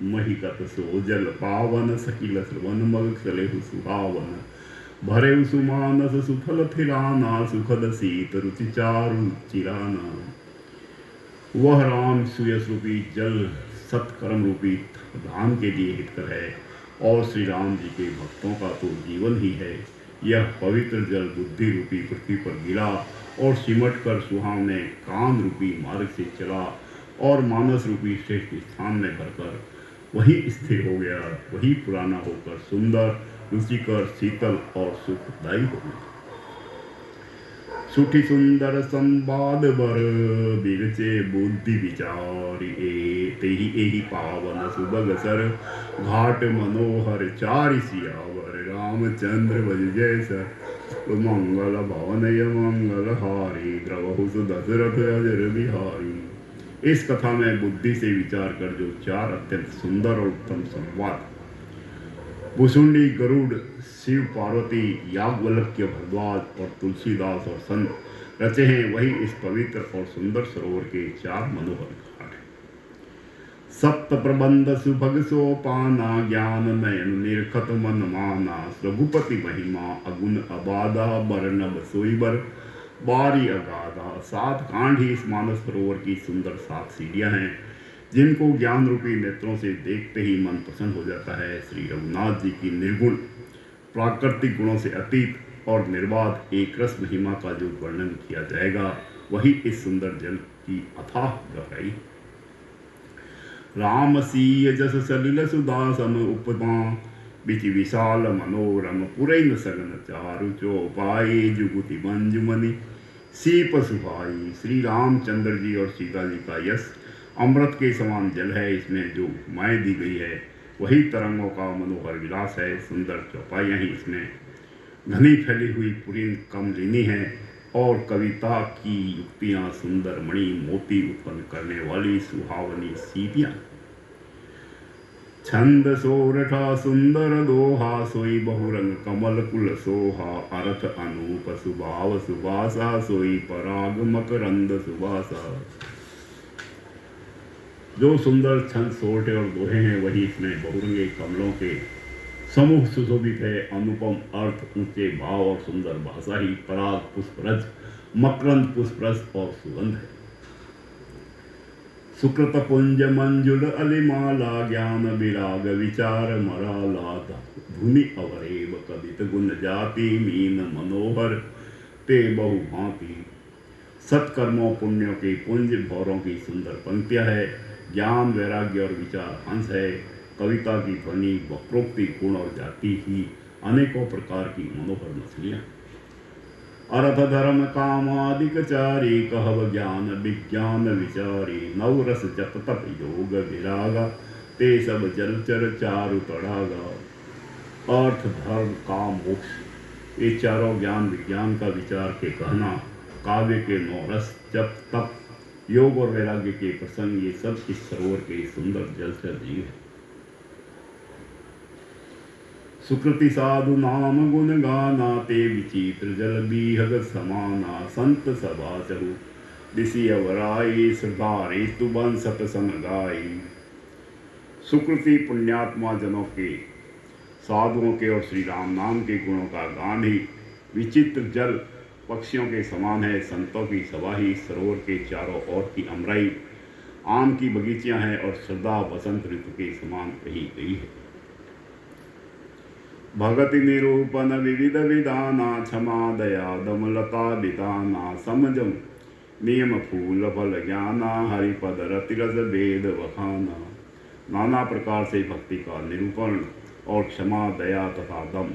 महिकत सो जल पावन, सकिल श्रवण मग चलेहु सुहावन। भरे सुमानस सुफल थिराना, सुखद शीत रुचि चारु चिराना। वह राम सुयस रूपी जल सत्कर्म रूपी धाम के लिए हितकर है, और श्री राम जी के भक्तों का तो जीवन ही है। यह पवित्र जल बुद्धि रूपी पृथ्वी पर गिरा और सिमट कर सुहावने काम रूपी मार्ग से चला और मानस रूपी श्रेष्ठ स्थान में भरकर वही स्थिर हो गया। वही पुराना होकर सुंदर, रुचिकर, शीतल और सुखदायी हो गया। सुठी सुंदर संवाद बर, बिरचे बुद्धि विचारी। तेहि एहि पावन सुबग सर, घाट मनोहर चारि सियावर। रामचंद्र भज जय सर, मंगल भवनय मंगल हारी। द्रवहु दशरथ अजर बिहारी। इस कथा में बुद्धि से विचार कर जो चार अत्यंत सुंदर और उत्तम संवाद भुसुंडी, गरुड़, शिव पार्वती, याज्ञवल्क्य, भरद्वाज और तुलसीदास और संत रचे हैं, वही इस पवित्र और सुंदर सरोवर के चार मनोहर घाट हैं। सप्त प्रबंध सुभग सोपाना, ज्ञान नयन निरखत मन माना। रघुपति महिमा अगुण अबाधा, बरनब सोईबर बारी अगाधा। 7 कांड ही इस मानस सरोवर की सुंदर 7 सीढ़ियां हैं, जिनको ज्ञान रूपी नेत्रों से देखते ही मन प्रसन्न हो जाता है। श्री रघुनाथ जी की निर्गुण प्राकृतिक गुणों से अतीत और निर्बाध एक रस महिमा का जो वर्णन किया जाएगा, वही इस सुंदर जल की अथाह गहराई। राम सीय जस सलिल सुधा सम उपमा, बिचि विशाल मनोरम पुरैन सगन चारु चौपाई। जुगुति मंजुमनि सीप सुहाई। श्री रामचंद्र जी और सीता जी का यश अमृत के समान जल है। इसमें जो माएँ दी गई है, वही तरंगों का मनोहर विलास है। सुंदर चौपाइयाँ ही इसमें घनी फैली हुई पुरीन कमलिनी है और कविता की युक्तियाँ सुंदर मणि मोती उत्पन्न करने वाली सुहावनी सीपियाँ। छंद सोरठा सुंदर दोहा सोई बहुरंग कमल कुल सोहा अर्थ अनूप सुभाव सुभाषा सोई पराग मकरंद सुभाषा। जो सुंदर छंद सोरठे और दोहे हैं वही इसमें बहुरंगे कमलों के समूह सुशोभित है। अनुपम अर्थ, ऊंचे भाव और सुंदर भाषा ही पराग पुष्परज मकरंद पुष्परस और सुगंध है। सुकृत पुंज मंजुल अलिमाला ज्ञान विराग विचार मराला धुनि अवरेब कवित गुण जाति मीन मनोहर ते बहु भांति। सत्कर्मों पुण्यों के पुंज भौरों की सुंदर पंक्तियां है। ज्ञान वैराग्य और विचार हंस है। कविता की ध्वनि वक्रोक्ति गुण और जाति ही अनेकों प्रकार की मनोहर मछलियां। अर्थ धर्म कामादिक चारी कहव ज्ञान विज्ञान विचारी नवरस जप तप योग विरागा ते सब जलचर चारु तड़ागा। अर्थ धर्म काम मोक्ष ये चारों ज्ञान विज्ञान का विचार के कहना, काव्य के नौरस जप तप योग और वैराग्य के प्रसंग, ये सब इस सरोवर के सुंदर जलचर जीव है। सुकृति साधु नाम गुण गाना ते विचित्र जल बीहग समाना। संत सभा चहु दिसी अवराई श्रद्धारे तुबन सतसंग गाई। सुकृति पुण्यात्मा जनों के, साधुओं के और श्री राम नाम के गुणों का गान ही विचित्र जल पक्षियों के समान है। संतों की सभा ही सरोवर के चारों ओर की अमराई आम की बगीचियां हैं और श्रद्धा बसंत ऋतु के समान कही गई है। भगति निरूपण विविध विधाना क्षमा दया दमलता विधाना समझम नियम फूल फल ज्ञाना हरिपद रतिरस वेद वखाना। नाना प्रकार से भक्ति का निरूपण और क्षमा दया तथा दम।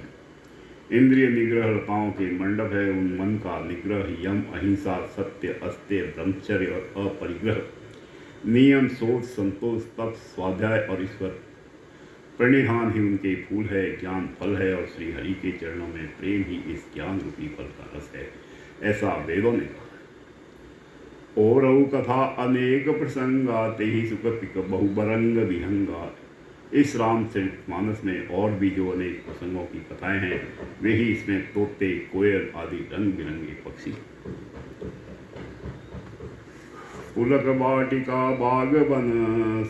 इंद्रिय निग्रह लताओं के मंडप है। उन मन का निग्रह यम अहिंसा सत्य अस्त्य ब्रह्मचर्य और अपरिग्रह नियम सोच संतोष तप स्वाध्याय और ईश्वर प्रणिधान ही उनके फूल है। ज्ञान फल है और श्री हरि के चरणों में प्रेम ही इस ज्ञान रूपी फल का रस है, ऐसा वेदों ने कहा। और कथा अनेक प्रसंगा ते ही सुख पिक बहुबरंग विहंगा। इस रामचरितमानस में और भी जो अनेक प्रसंगों की कथाएं हैं वे ही इसमें तोते कोयल आदि रंग बिरंगे पक्षी। पुलक वाटिका बाग बन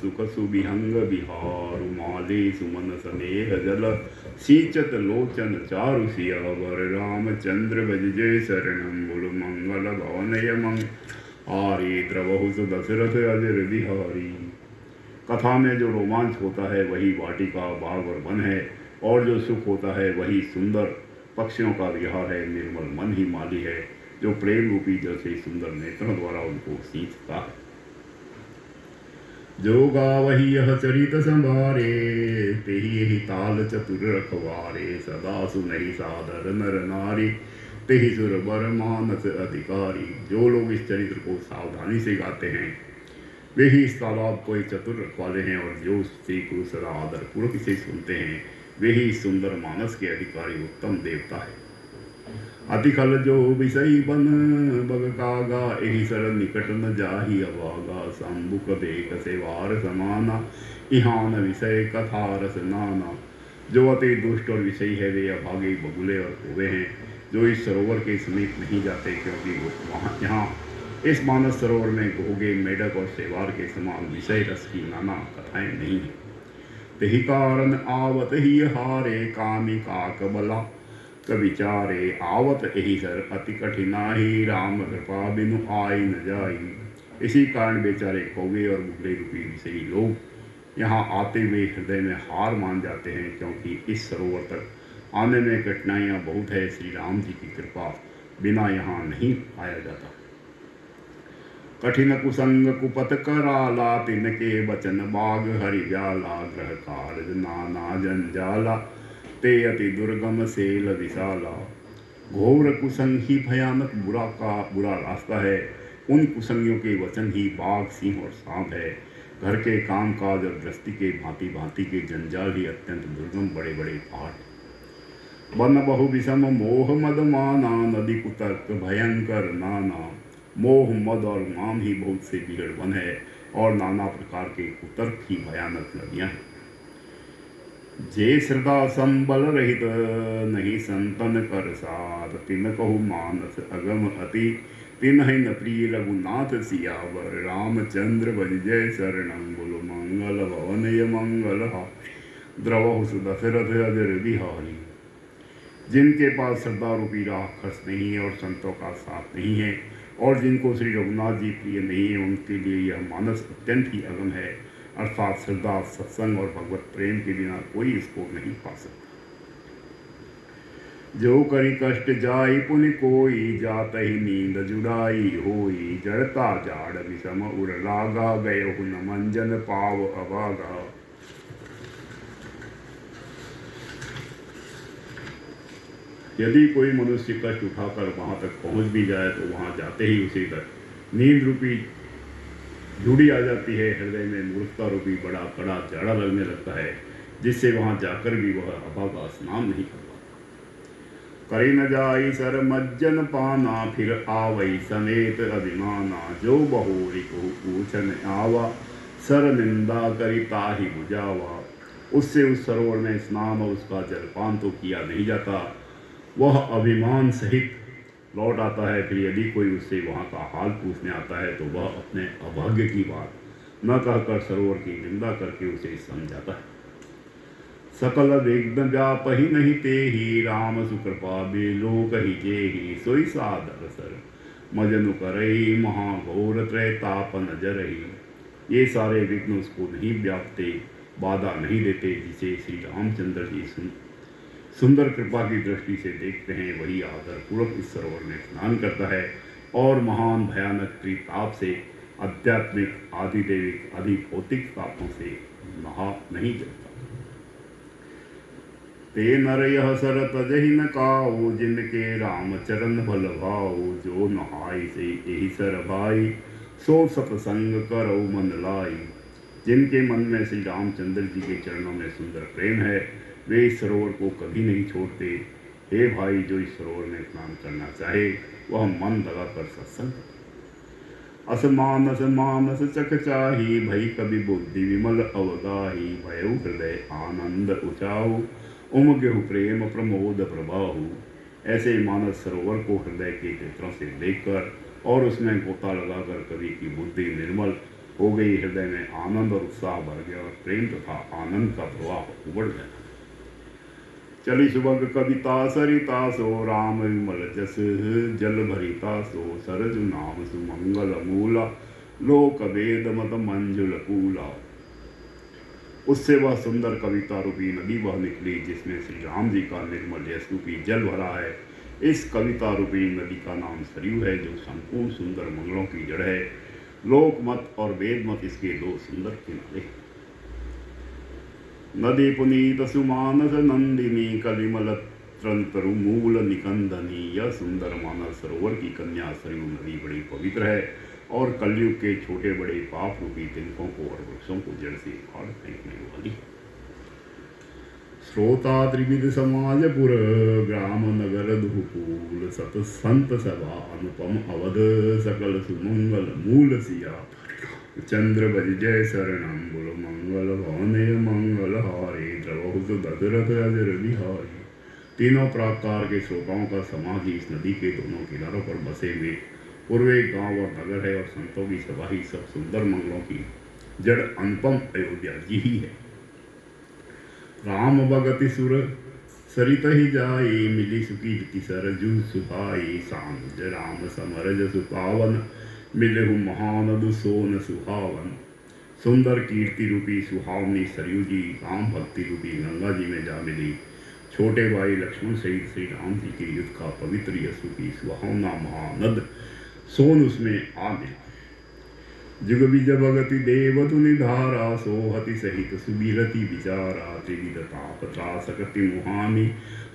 सुख सुविहंग बिहार। माले सुमन स्नेह जल सींचत लोचन चारु सियावर। रामचंद्र भज जय शरणम बुल मंगल भवन यमं आरे द्रवहु दशरथ अजर बिहारी। कथा में जो रोमांच होता है वही वाटिका बाग और वन है, और जो सुख होता है वही सुंदर पक्षियों का विहार है। निर्मल मन ही माली है जो प्रेम रूपी जल से सुंदर नेत्रों द्वारा उनको सींचता है। जो गावही यह चरित संभारे ते ही ताल चतुर रखवारे। सदा सुनहि सादर नर नारी ते ही सुर बर मानस अधिकारी। जो लोग इस चरित्र को सावधानी से गाते हैं वे ही इस तालाब को चतुर रखवाले हैं, और जो स्त्री को सदा आदर पूर्वक इसे सुनते हैं वे ही सुंदर मानस के अधिकारी उत्तम देवता है। अतिखल जो विषयी बन बग कागा एहि सर निकट न जाहि अभागा। शंभुक बेक सेवार समाना इहान विषय कथा रस नाना। जो अति दुष्ट और विषयी है वे अभागे बगुले और कौवे हैं जो इस सरोवर के समीप नहीं जाते, क्योंकि वहाँ यहाँ इस मानस सरोवर में घोगे मेढक और सेवार के समान विषय रस की नाना कथाएं नहीं हैं। तहि कारण आवत ही हारे कामी काक बला विचारे। आवत यही सर अति कठिनाई राम कृपा बिनु आई न जाई। इसी कारण बेचारे कौवे और मुगले रूपी विषयी लोग यहाँ आते हुए हृदय में हार मान जाते हैं, क्योंकि इस सरोवर तक आने में कठिनाइयाँ बहुत है। श्री राम जी की कृपा बिना यहाँ नहीं आया जाता। कठिन कुसंग कुपत कराला तिनके बचन बाग हरि व्याला। ग्रह कार्य नाना जंजाला ते अति दुर्गम सेल विशाला। घोर कुसंग ही भयानक बुरा रास्ता है। उन कुसंगियों के वचन ही बाघ सिंह और सांप है। घर के काम काज और गृहस्थी के भांति भांति के जंजाल ही अत्यंत दुर्गम बड़े बड़े पहाड़। वन बहु विषम मोह मद माना, नदी कुतर्क भयंकर नाना। मोह मद और मान ही बहुत से बिगड़ वन है, और नाना प्रकार के कुतर्क ही भयानक नदियां हैं। जे श्रद्धा संबल रहित, नहीं संतन कर साथ। तिन कहु मानस अगम अति, तिन्हि न प्रिय रघुनाथ सियावर। रामचंद्र बज जय शरणम, बोलो मंगल भवन य मंगल हारी। द्रवहु सुदशरथ अजर बिहारी। जिनके पास श्रद्धा रूपी राक्षस नहीं है और संतों का साथ नहीं है, और जिनको श्री रघुनाथ जी प्रिय नहीं है, उनके लिए यह मानस अत्यंत ही अगम है। अर्थात श्रद्धा, सत्संग और भगवत प्रेम के बिना कोई इसको नहीं पा सकता। जो करी कष्ट जाई पुनि कोई, जात ही नींद जुड़ाई होई। जड़ता जाड़ विषम उर लागा, गए हुन मंजन पाव अभागा। यदि कोई मनुष्य कष्ट उठाकर वहां तक पहुंच भी जाए, तो वहां जाते ही उसी तक नींद रूपी जुड़ी आ जाती है। हृदय में मूर्खता रूपी बड़ा कड़ा जाड़ा लगने लगता है, जिससे वहां जाकर भी वह अभागा स्नान नहीं कर पाता। करी न जाई सर मज्जन पाना, फिर आवई समेत अभिमाना। जो बहुरी को पूछन आवा, सर निंदा करी ताहि बुझावा। उससे उस सरोवर में स्नान और उसका जलपान तो किया नहीं जाता, वह अभिमान सहित लौट आता है। फिर यदि कोई उससे वहाँ का हाल पूछने आता है, तो वह अपने अभाग्य की बात न कहकर सरोवर की निंदा करके उसे समझाता है। सकल विघ्न व्यापहि नहीं ते ही, राम सुकृपा बेलोक ही जे ही। सोई सादर सर मजनु करही, महाघोर त्रैताप नजरही। ये सारे विघ्न उसको नहीं व्यापते, बाधा नहीं देते। जिसे श्री रामचंद्र जी सुंदर कृपा की दृष्टि से देखते हैं, वही आदर पूर्वक इस सरोवर में स्नान करता है, और महान भयानक त्रिताप से, आध्यात्मिक, आदिदेविक, आदि भौतिक तापों से नहा नहीं जलता। ते नर यह सर तजहि न काऊ, जिनके राम चरण भल भाऊ। जो नहाई से यही सर भाई, सो सतसंग करो मन लाई। जिनके मन में श्री रामचंद्र जी के चरणों में सुंदर प्रेम है, वे इस सरोवर को कभी नहीं छोड़ते। हे भाई, जो इस सरोवर में स्नान करना चाहे, वह मन लगाकर सत्संग। असमानस मानस चक चाही, भई कवि बुद्धि विमल अवगाही। भयउ हृदय आनंद उचाऊ, उमगेहु प्रेम प्रमोद प्रभाहु। ऐसे मानस सरोवर को हृदय के नेत्रों से देखकर और उसमें गोता लगाकर कवि की बुद्धि निर्मल हो गई। हृदय में आनंद और उत्साह भर गया, और प्रेम तथा आनंद का प्रवाह उबड़ गया। चली सुबह कविता सरिता, सो राम विमल जस जल भरिता। सो सरजु नाम सुमंगल मूला, लोक वेद मत मंजुल कूला। उससे वह सुंदर कविता रूपी नदी बह निकली, जिसमें श्री राम जी का निर्मल यश रूपी जल भरा है। इस कविता रूपी नदी का नाम सरयू है, जो संपूर्ण सुंदर मंगलों की जड़ है। लोक मत और वेद मत इसके दो सुंदर किनारे। नदी पुनीत सुमानस नंदिनी, कलिमल त्रंतरु मूल निकंदनी। यह सुंदर मानस सरोवर की कन्या सरयू नदी बड़ी पवित्र है, और कलयुग के छोटे बड़े पाप रूपी तिनकों को और वृक्षों को जड़ से फाड़ फेंकने वाली। श्रोता त्रिविध समाजपुर, ग्राम नगर दुहकूल। सत संत सभा अनुपम अवध, सकल सुमंगल मूल सिया। चंद्र बज जय शरणम, बोलो मंगल भवने मंगल हारे। द्रवहु दशरथ अजर बिहारी। तीनों प्रकार के श्रोताओं का समाज ही इस नदी के दोनों किनारों पर बसे हुए पूर्वे गांव और नगर है, और संतों की सभा ही सब सुंदर मंगलों की जड़ अनुपम अयोध्या जी ही है। राम भगति सुर सरित ही जाई, मिली सुखी जिति सरजू सुहाई। सांज राम समरज सुपावन, मिलेहु महानद सोन सुहावन। सुंदर कीर्ति रूपी सुहावनी सरयू जी राम भक्ति रूपी गंगा जी में जा मिली। छोटे भाई लक्ष्मण सहित श्री राम जी के युद्ध का पवित्र यश रूपी सुहावना महानद सोन उसमें आ मिला। जुग बीज भगति देवतु निधारा, सोहति सहित सुबीरति विचारा। त्रिविध ताप त्रासकति मुहानी,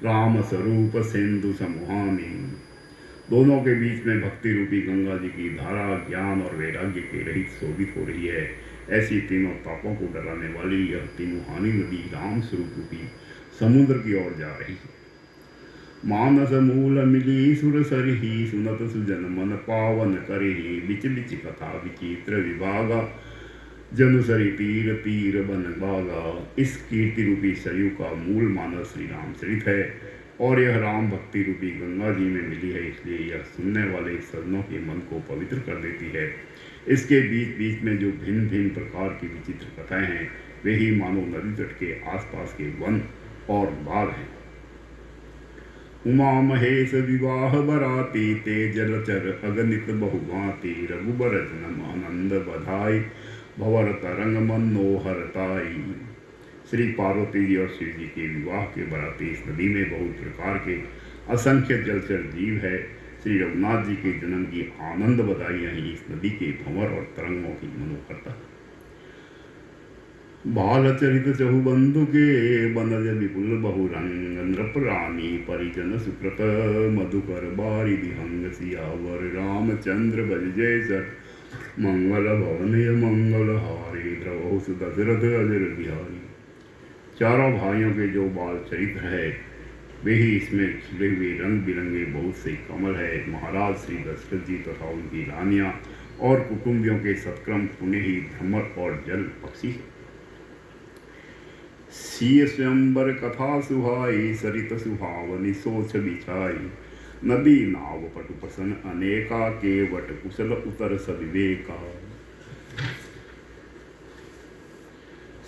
राम स्वरूप सिंधु समुहानी। दोनों के बीच में भक्ति रूपी गंगा जी की धारा ज्ञान और वैराग्य के रहित शोभित हो रही है। ऐसी तीनों तापों को डराने वाली यह तीनों हानि नदी राम स्वरूप रूपी समुद्र की ओर जा रही है। मानस मूल मिली सुर सरही सुनत सुजन मन पावन करही बिच बिच कथा विचित्र विभागा जनुसरी तीर तीर बन बागा। इस कीर्ति रूपी सरयू का मूल मानस श्री राम चरित है और यह राम भक्ति रूपी गंगा जी में मिली है, इसलिए यह सुनने वाले सज्जनों के मन को पवित्र कर देती है। इसके बीच बीच में जो भिन्न भिन्न प्रकार की विचित्र कथाएं हैं वे ही मानो नदी तट के आसपास के वन और बाग हैं। उमा महेश विवाह बराती ते जलचर अगणित बहुभांति रघुबर जन्म आनंद बधाई भवर तरंग मनोहरताई। श्री पार्वती जी और शिव जी के विवाह के बराती इस नदी में बहुत प्रकार के असंख्य जलचर जीव है। श्री रघुनाथ जी के जन्म की आनंद बधाई ही इस नदी के भंवर और तरंगों की मनोहरता। बाल चरित चहु बंधु के बनज विपुल बहुरंग नृप रानी परिजन सुकृत मधुकर बारी विहंग सियावर रामचंद्र बज जय सट मंगल भवन मंगल हारी द्रवहु दशरथ अजर बिहारी। चारों भाइयों के जो बाल चरित्र है वे ही इसमें खिले हुए रंग बिरंगे बहुत से कमल है। महाराज श्री दशरथ जी तथा उनकी रानियां और कुटुंबियों के सत्क्रम पुण्य ही भ्रमर और जल पक्षी। सीय स्वयंवर कथा सुहाई सरित सुहावनी सोच बिछाई नदी नाव पटु पसन अनेका केवट कुशल उतर सविवेका।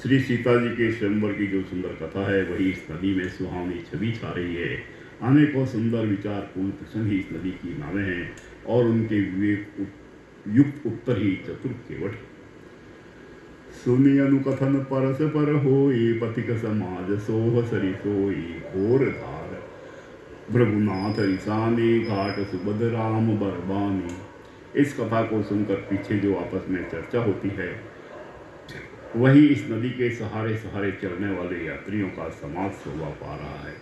श्री सीता जी के स्वयंवर की जो सुंदर कथा है वही इस नदी में सुहावनी छवि छा रही है। अनेकों सुंदर विचार पूर्ण प्रसंग ही इस नदी की नावें हैं और उनके विवेक युक्त उत्तर ही चतुर केवट। सुनि अनुकथन परस पर होई पथिक समाज सोह सरि सोई घोर धार भृगुनाथ रिसानी घाट सुबद राम बरबानी। इस कथा को सुनकर पीछे जो आपस में चर्चा होती है वही इस नदी के सहारे सहारे चलने वाले यात्रियों का समाज शोभा पा रहा है।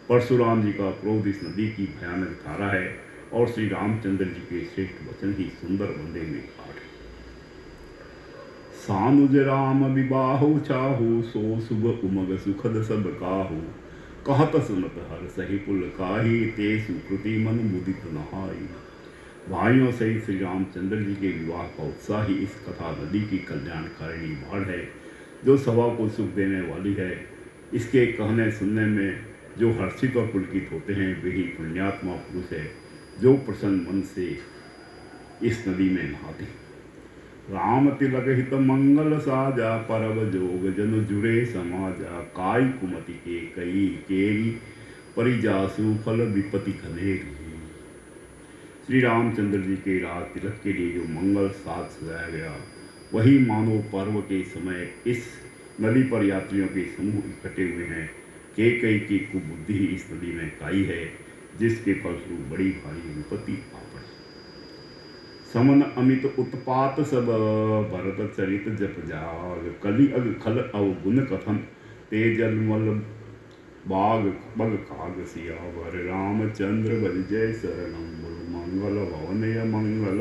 परशुराम जी का क्रोध इस नदी की भयानक धारा है और श्री रामचंद्र जी के श्रेष्ठ वचन ही सुंदर बंदे में घाट। सानुज राम विबाहु चाहु सो शुभ उमग सुखद सब काहू कहत सुनत हर सही पुल काही ते सुकृति मन मुदित नहाई। भाइयों सहित श्री रामचंद्र जी के विवाह का उत्साह ही इस कथा नदी की कल्याणकारिणी बाढ़ है जो सभा को सुख देने वाली है। इसके कहने सुनने में जो हर्षित और पुलकित होते हैं वे ही पुण्यात्मा पुरुष है जो प्रसन्न मन से इस नदी में नहाते हैं। राम तिलक हित मंगल साजा परब जोग जन जुरे समाजा काई कुमति के कई केरी परिजासु फल विपति खनेरी। श्री रामचंद्र जी के राज तिलक के लिए जो मंगल साज सजाया गया वही मानो पर्व के समय इस नदी पर यात्रियों के समूह इकट्ठे हुए हैं। कई की कुबुद्धि ही इस नदी में काई है जिसके फलस्वरूप बड़ी भारी विपत्ति आ पड़ी। समन अमित उत्पात सब भरत चरित जप जाग कलि अग खल अवगुण कथन तेजल मल बाग बग काग सियावर रामचंद्र बज जय शरणम मंगल भवनय मंगल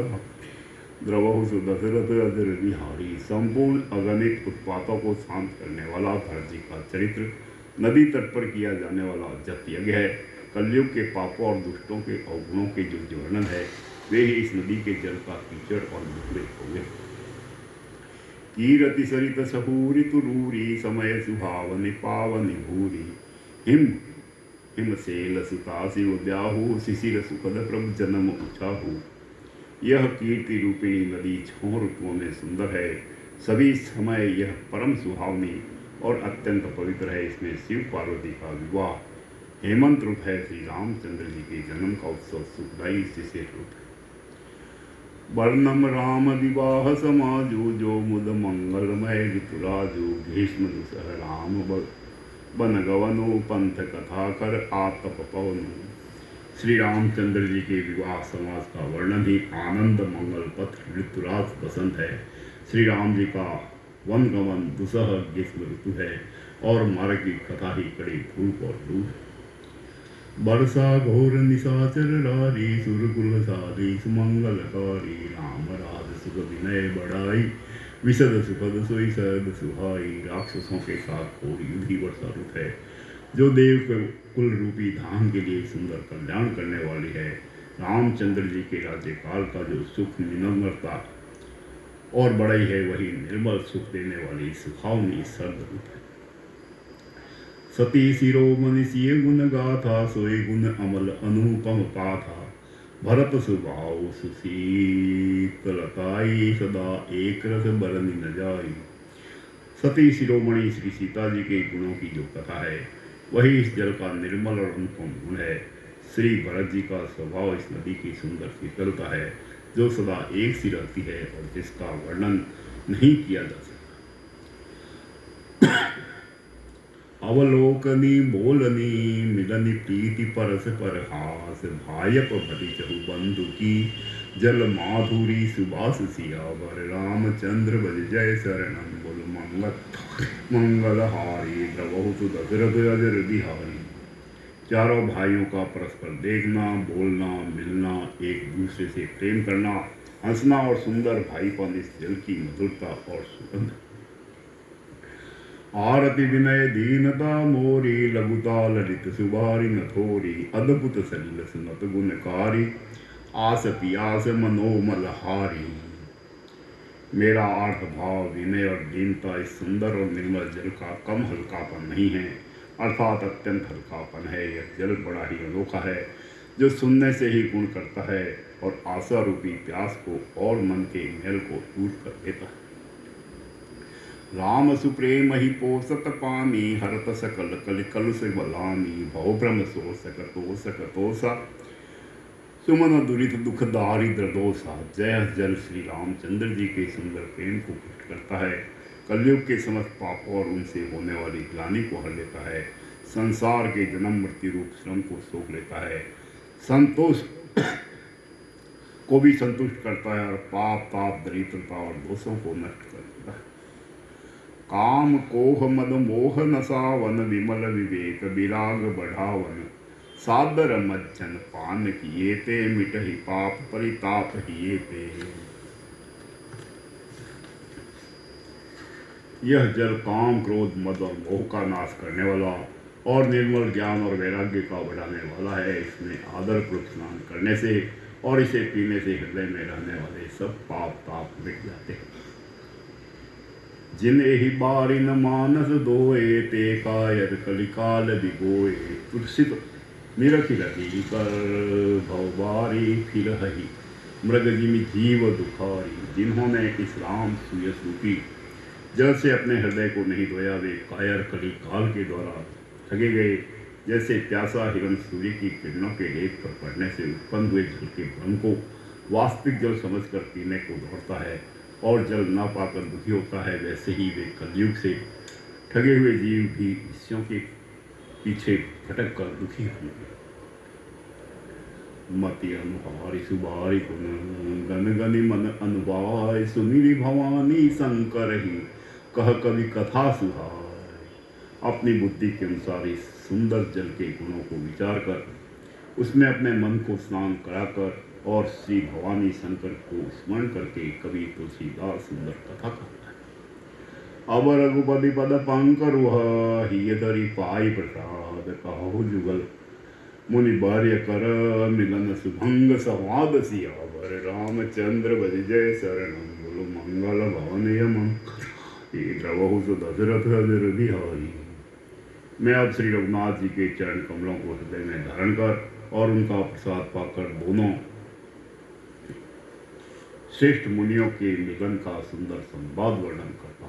द्रवहु दशरथ अजर बिहारी। संपूर्ण अगणित उत्पातों को शांत करने वाला भरत जी का चरित्र नदी तट पर किया जाने वाला जप यज्ञ है। कलयुग के पापों और दुष्टों के अवगुणों के जो वर्णन है वे ही इस नदी के जल का कीचड़ और मुखड़े हो गए। कीरति सरित सहूरी तुरूरी समय सुहावनि पावनि भूरी हिम हिमसेल सुतासी ब्याहु शिशिर सुखद प्रभ जन्म उछाहु। यह कीर्ति रूपिणी नदी छह ऋतुओं में सुंदर है। सभी समय यह परम सुहावनी और अत्यंत पवित्र है। इसमें शिव पार्वती का विवाह हेमंत रूप है। श्री रामचंद्र जी के जन्म का उत्सव सुखदायी शिशिर रूप है। वर्णम राम विवाह समाजो जो मुद मंगलमय ऋतुराजो भीष्म दुसह राम बन गवनो पंथ कथा कर आतप पवनो। श्री रामचंद्र जी के विवाह समाज का वर्णन ही आनंद मंगल पथ ऋतुराज बसंत है। श्री राम जी का वन गमन दुसह ग्रीष्म ऋतु है और मार्ग की कथा ही कड़ी धूप और लू है। वर्षा घोर निशाचर रारी सुरकुल सारी सुमंगलकारी राम राज सुख विनय बढ़ाई विशद सुपद सोई सद सुहाई, राक्षसों के साथ घोर युद्ध ही वर्षा रूप है, जो देव कुल रूपी धाम के लिए सुंदर कल्याण करने वाली है। रामचंद्र जी के राज्यकाल का जो सुख निनम्रता और बड़ाई है, वही निर्मल सुख देने वाली सुहावनी सर्द रूप है। सती शिरोमणि सिय गुण गाथा, सोए गुण अमल अनुपम पाथा, भरत सुभाव सुशीतलताई, सदा एक रस बरनी न जाई। सती शिरोमणि श्री सीता जी के गुणों की जो कथा है, वही इस जल का निर्मल और अनुपम गुण है। श्री भरत जी का स्वभाव इस नदी की सुंदर शीतलता है, जो सदा एक सी रहती है और जिसका वर्णन नहीं किया जा सकता। अवलोकनी बोलनी मिलनी प्रीति परस पर हास, भायप भरी चहु बंधु की, जल माधुरी सुबास सियावर, रामचंद्र बज जय शरणम बोल मंगल हारी, द्रवहु दशरथ अजर बिहारी। चारों भाइयों का परस्पर देखना, बोलना, मिलना, एक दूसरे से प्रेम करना, हंसना और सुंदर भाईपन इस जल की मधुरता और सुगंध। आरती विनय दीनता मोरी, लघुता ललित सुबारी न थोरी, अद्भुत सलिल सुनत गुणकारी, आस पियास मनोमल हारी। मेरा अर्थ भाव विनय और दीनता इस सुंदर और निर्मल जल का कम हल्कापन नहीं है, अर्थात अत्यंत हल्कापन है। यह जल बड़ा ही अनोखा है, जो सुनने से ही गुण करता है और आशा रूपी प्यास को और मन के मैल को दूर कर देता है। राम सुप्रेम ही पोसत पानी, हरत सकल कल कल से बलानी, भव भ्रम सो सकतोसा, सुमन दुरित दुख दारिद्र दोषा। जय जल श्री रामचंद्र जी के सुंदर प्रेम को पुष्ट करता है, कलयुग के समस्त पापों और उनसे होने वाली ग्लानि को हर लेता है, संसार के जन्म मृत्यु रूप श्रम को सोख लेता है, संतोष को भी संतुष्ट करता है और पाप ताप दरिद्रता और दोषों को नष्ट कर देता है। काम कोह मद मोह नसावन, विमल विवेक विराग बढ़ावन, सादर मज्जन पान किए ते, मिटहि पाप परिताप हिए ते। यह जल काम क्रोध मद और मोह का नाश करने वाला और निर्मल ज्ञान और वैराग्य का बढ़ाने वाला है। इसमें आदर पूर्वक स्नान करने से और इसे पीने से हृदय में रहने वाले सब पाप ताप मिट जाते हैं। जिन एहि बारिन मानस दोए, ते कायर कलिकाल बिगोए, तुलसित निरखि लगी कर, भवबारी फिर हही मृग जिमि जीव दुखारी। जिन्होंने इस राम सुयस रूपी जल से अपने हृदय को नहीं धोया, वे कायर कलिकाल के द्वारा ठगे गए। जैसे प्यासा हिरण सूर्य की किरणों के लेप पर पड़ने से उत्पन्न हुए जल के भ्रम को वास्तविक जल समझकर पीने को दौड़ता है और जल न पाकर दुखी होता है, वैसे ही वे कलयुग से ठगे हुए जीव भी ईश्वरों के पीछे भटक कर दुखी होंगे। मति अनुहारी सुबारी गुण, गन गनि मन अनुबाय, सुमिरि भवानी शंकर ही, कह कवि कथा सुहाय। अपनी बुद्धि के अनुसार इस सुंदर जल के गुणों को विचार कर उसमें अपने मन को स्नान कराकर और श्री भवानी शंकर को स्मरण करके कवि तुलसीदास सुंदर कथा कहता है। अब रघुपति पद पंकरुह, हिय धरि पाई प्रसाद, कहो जुगल मुनि बार्य कर, मिलन सुभंग संवाद सियावर। रामचंद्र बज जय शरणम बोलो मंगल भवन यमन, द्रवहु दशरथ अजर बिहारी। मैं अब श्री रघुनाथ जी के चरण कमलों को हृदय में धारण कर और उनका प्रसाद पाकर दोनों श्रेष्ठ मुनियों के मिलन का सुंदर संवाद वर्णन करता।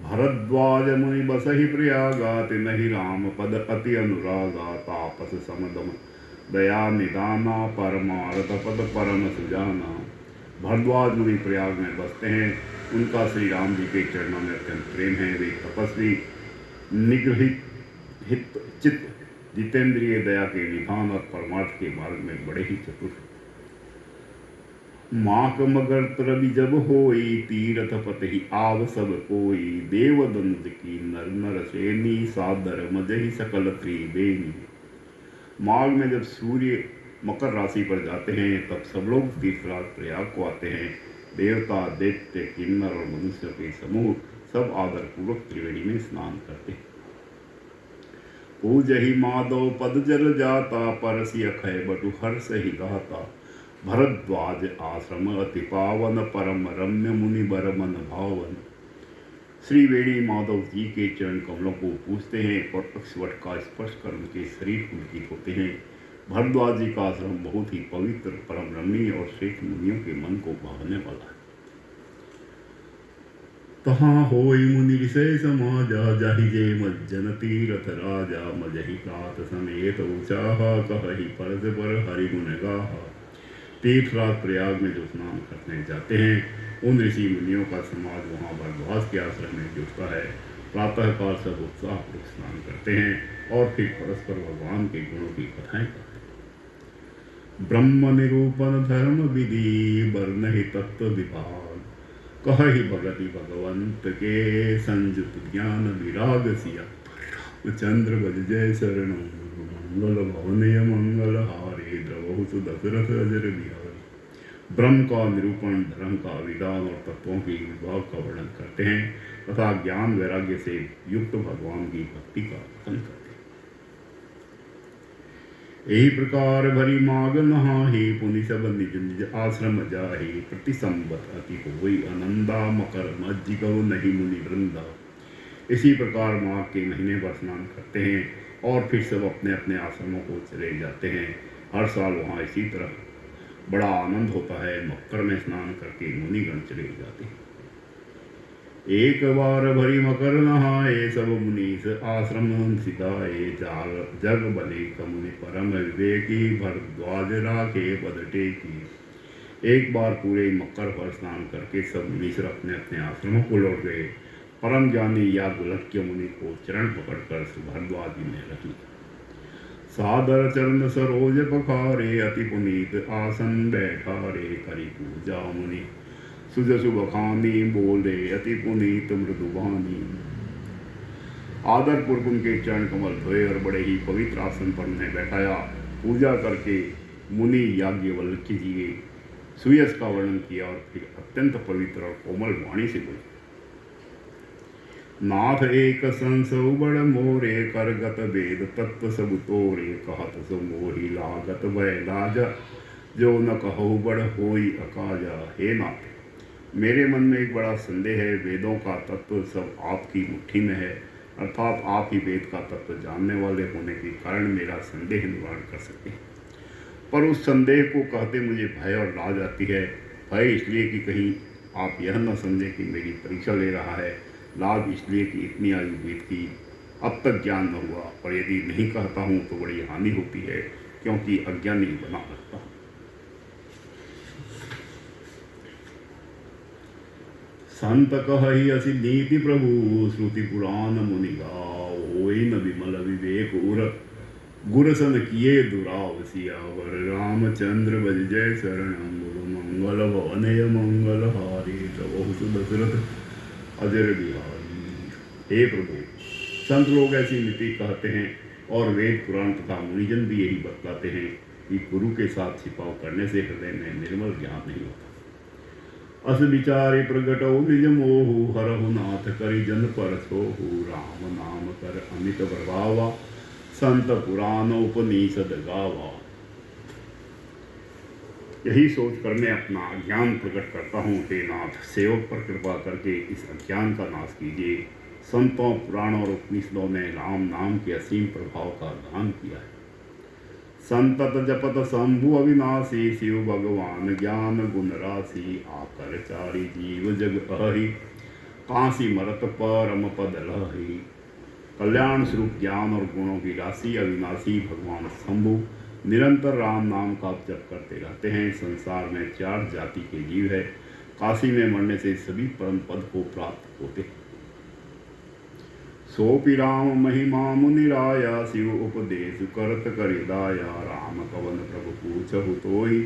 भरद्वाज मुनि बसहि प्रयागा, तिनहि राम पद अति अनुरागा। तापस समदम दया निदाना, परमार्थ पद परम सुजाना। भरद्वाज मुनि प्रयाग में बसते हैं, उनका श्री राम जी के चरणों में अत्यंत प्रेम है। वे तपस्वी, निगृहित हित चित्त, जितेंद्रिय, दया के निधान और परमार्थ के मार्ग में बड़े ही चतुर। माक मगर त्रवि जब होई, तीरथ पति आव सब कोई। देवदंद की नर नर सेनी, सादर मजहि सकल त्रिवेणी। माघ में जब सूर्य मकर राशि पर जाते हैं तब सब लोग तीर्थराज प्रयाग को आते हैं। देवता, दैत्य, किन्नर और मनुष्य के समूह सब आदरपूर्वक त्रिवेणी में स्नान करते हैं। पूजहि माधव पद जल जाता, परसि अखय बटु हर्ष ही गाता। भरद्वाज आश्रम अति पावन, परम रम्य मुनि बर मन भावन। श्री वेणी माधव जी के चरण कमलों को पूजते हैं और अक्षवट का स्पर्श कर उनके शरीर पुलकित होते हैं। भरद्वाज जी का आश्रम बहुत ही पवित्र, परम रमणीय और श्रेष्ठ मुनियों के मन को भावने वाला है। तहाँ होई मुनि विषय समाजा, जाहि जे मज्जन तीरथ राजा। मजहि प्रात समेत उचाहा, कहहि परस्पर हरि गुण गाहा। तीर्थराज प्रयाग में जो स्नान करने जाते हैं उन ऋषि मुनियों का समाज वहाँ भरद्वाज के आश्रम में जुटता है। प्रातःकाल सब उत्साहपूर्वक स्नान करते हैं और फिर परस्पर भगवान के गुणों की कथाएं करते हैं। ब्रह्म निरूपण धर्म विधि, बरनहि तत्व विभाग। कहहि भगति भगवंत के, संयुत ज्ञान विराग सिया। चंद्र बज जय शरण, मंगल भवनय मंगल हारे। द्रवहु दशरथ अजर बिहारी। ब्रह्म का निरूपण, धर्म का विधान और तत्वों के विभाग का वर्णन करते हैं तथा ज्ञान वैराग्य से युक्त भगवान की भक्ति का कथन करते हैं। यही प्रकार भरी माग नहाहि, पुनि सब निज निज आश्रम जाहि। प्रति संवत अति होई आनंदा, मकर मज्जि कहो नहीं मुनि वृंदा। इसी प्रकार माघ के महीने पर स्नान करते हैं और फिर सब अपने अपने आश्रमों को चले जाते हैं। हर साल वहाँ इसी तरह बड़ा आनंद होता है। मकर में स्नान करके मुनिगण चले जाते हैं। एक बार भरी मकर नहाए, सब मुनीस आश्रम सिधाए। जग बने मुनि परम विवेकी, भरद्वाज राखे पद टेकी। एक बार पूरे मकर पर स्नान करके सब मुनीश्वर अपने अपने आश्रमों को लौट गए। परम ज्ञानी या गुलक्य मुनि को चरण पकड़कर भरद्वाज जी ने रख लिया। सादर चरण सरोज पखारे, अति पुनीत आसन बैठा रे। करी पूजा मुनि सुजसु बखानी, बोले अति पुनीत मृदुबानी। आदर पूर्वक उनके चरण कमल धोए और बड़े ही पवित्र आसन पर उन्हें बैठाया। पूजा करके मुनि याज्ञवल्क्य जी ने सुयस का वर्णन किया और फिर अत्यंत पवित्र और कोमल वाणी से बोले। नाथ एक संसौ बड़ मोरे, करगत वेद तत्व सब तोरे। कहत सो मोहि लागत भय लाजा, जो न कहु बड़ होई अकाजा। हे नाथ, मेरे मन में एक बड़ा संदेह है। वेदों का तत्व सब आपकी मुट्ठी में है, अर्थात आप ही वेद का तत्व जानने वाले होने के कारण मेरा संदेह निवारण कर सकते हैं। पर उस संदेह को कहते मुझे भय और लाज आती है। भय इसलिए कि कहीं आप यह न समझें कि मेरी परीक्षा ले रहा है। लाज इसलिए कि इतनी आयु बीत की, अब तक ज्ञान न हुआ, और यदि नहीं कहता हूँ तो बड़ी हानि होती है, क्योंकि अज्ञानी बना रखता हूँ। संत कहहि असि नीति प्रभु, श्रुति पुराण मुनि गाओ। होई न विमल विवेक उर, गुरसन किए दुराव। सियावर रामचंद्र बज जय शरण, मंगल भवनय मंगल हारे। द्रवहु दशरथ अजर बिहारी। हे प्रभु, संत लोग ऐसी नीति कहते हैं और वेद पुराण तथा मुनिजन भी यही बतलाते हैं कि गुरु के साथ छिपाव करने से हृदय में निर्मल ज्ञान नहीं होता। अस विचारे प्रगटो निज मोहु, हरहु नाथ करि जन पर सोहु। राम नाम कर अमित प्रभावा, संत पुराण उपनिषद गावा। यही सोच कर मैं अपना अज्ञान प्रकट करता हूँ। हे नाथ, सेवक पर कृपा करके इस अज्ञान का नाश कीजिए। संतों, पुराणों और उपनिषदों ने राम नाम के असीम प्रभाव का गान किया है। संतत जपत शंभु अविनाशी, शिव भगवान ज्ञान गुण राशि। आकर चारि जीव जग अहि, काशी मरत परम पद लहि। कल्याण स्वरूप ज्ञान और गुणों की राशि अविनाशी भगवान शंभु निरंतर राम नाम का जप करते रहते हैं। संसार में 4 जाति के जीव है। काशी में मरने से सभी परम पद को प्राप्त होते हैं। सोपि राम महिमा मुनिराया, शिव उपदेश करत करिदाया। राम कवन प्रभु पूछहु तोहि,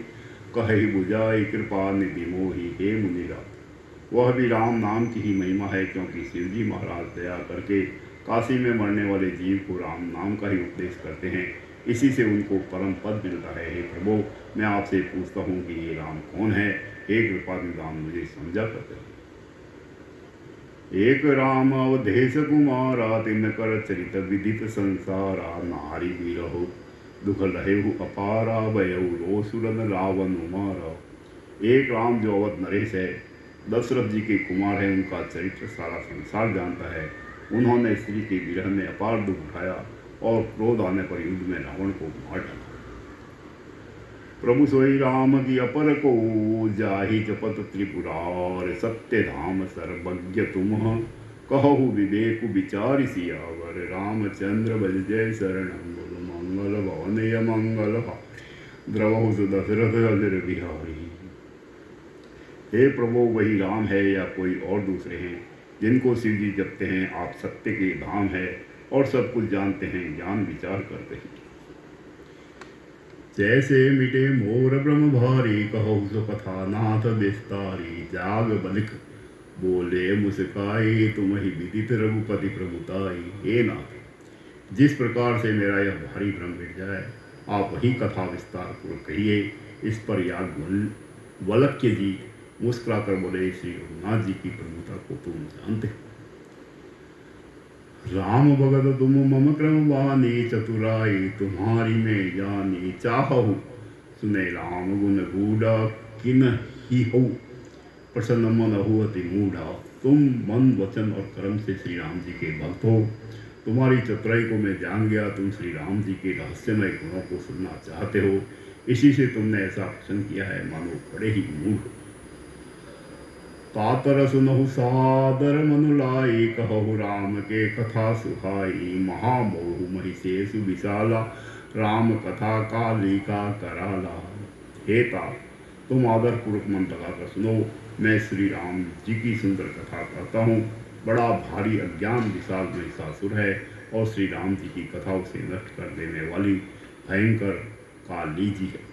कहहि बुझाई कृपा निधि मोहि। हे मुनिराज, वह भी राम नाम की ही महिमा है, क्योंकि शिव जी महाराज दया करके काशी में मरने वाले जीव को राम नाम का ही उपदेश करते हैं। इसी से उनको परम पद मिलता है। हे प्रभु, मैं आपसे पूछता हूँ कि ये राम कौन है? हे कृपा निदान मुझे समझा करते हैं। एक राम अवधेश कुमारा, तिन कर चरित विदित संसारा, नारी बीरहु दुख लहेहु अपारा, भयहु रोसुरन रावण मारा। एक राम जो अवध नरेश है, दशरथ जी के कुमार हैं, उनका चरित्र सारा संसार जानता है। उन्होंने स्त्री के विरह में अपार दुख उठाया और क्रोध आने पर युद्ध में रावण को मार डाला। प्रभु सोई राम की अपर को, जाहि जपत त्रिपुरार, सत्य धाम सर्वज्ञ तुम, कहु विवेक विचारि सियावर, रामचंद्र बज जय शरणम, बोलो मंगल भवनय मंगल, द्रवहु सुदशरथ अजर बिहारी। हे प्रभु, वही राम है या कोई और दूसरे हैं जिनको शिव जी जपते हैं? आप सत्य के धाम है और सब कुछ जानते हैं, ज्ञान विचार करते हैं। जैसे मिटे मोर ब्रह्म भारी, कहो सो कथा नाथ विस्तारी, जाग बलिक बोले मुस्काई, तुम ही विदित रघुपति प्रभुताई। हे नाथ, जिस प्रकार से मेरा यह भारी भ्रम मिट जाए, आप वही कथा विस्तार पूर्वक कहिए। इस पर याज्ञवल्क्य जी मुस्कुराकर बोले, श्री रघुनाथ जी की प्रभुता को तुम जानते हो। राम भगत तुम मम क्रम वानी, चतुराई तुम्हारी में जानी, चाहु सुने राम गुण गूढ़ा, किन ही हो प्रसन्न मन हो अति मूढ़ा। तुम मन वचन और कर्म से श्री राम जी के भक्त हो। तुम्हारी चतुराई को मैं जान गया। तुम श्री राम जी के रहस्यमय गुणों को सुनना चाहते हो, इसी से तुमने ऐसा प्रश्न किया है, मानो बड़े ही मूढ़ हो। कातर सुनहु सादर मनु लाई, कहु राम के कथा सुहाई, महामोहु महिषेषु विशाला, राम कथा कालिका कराला। हे तात, तुम आदर पूर्वक मन लगाकर सुनो, मैं श्री राम जी की सुंदर कथा कहता हूँ। बड़ा भारी अज्ञान विशाल महिषासुर है और श्री राम जी की कथा उसे नष्ट कर देने वाली भयंकर काली जी है।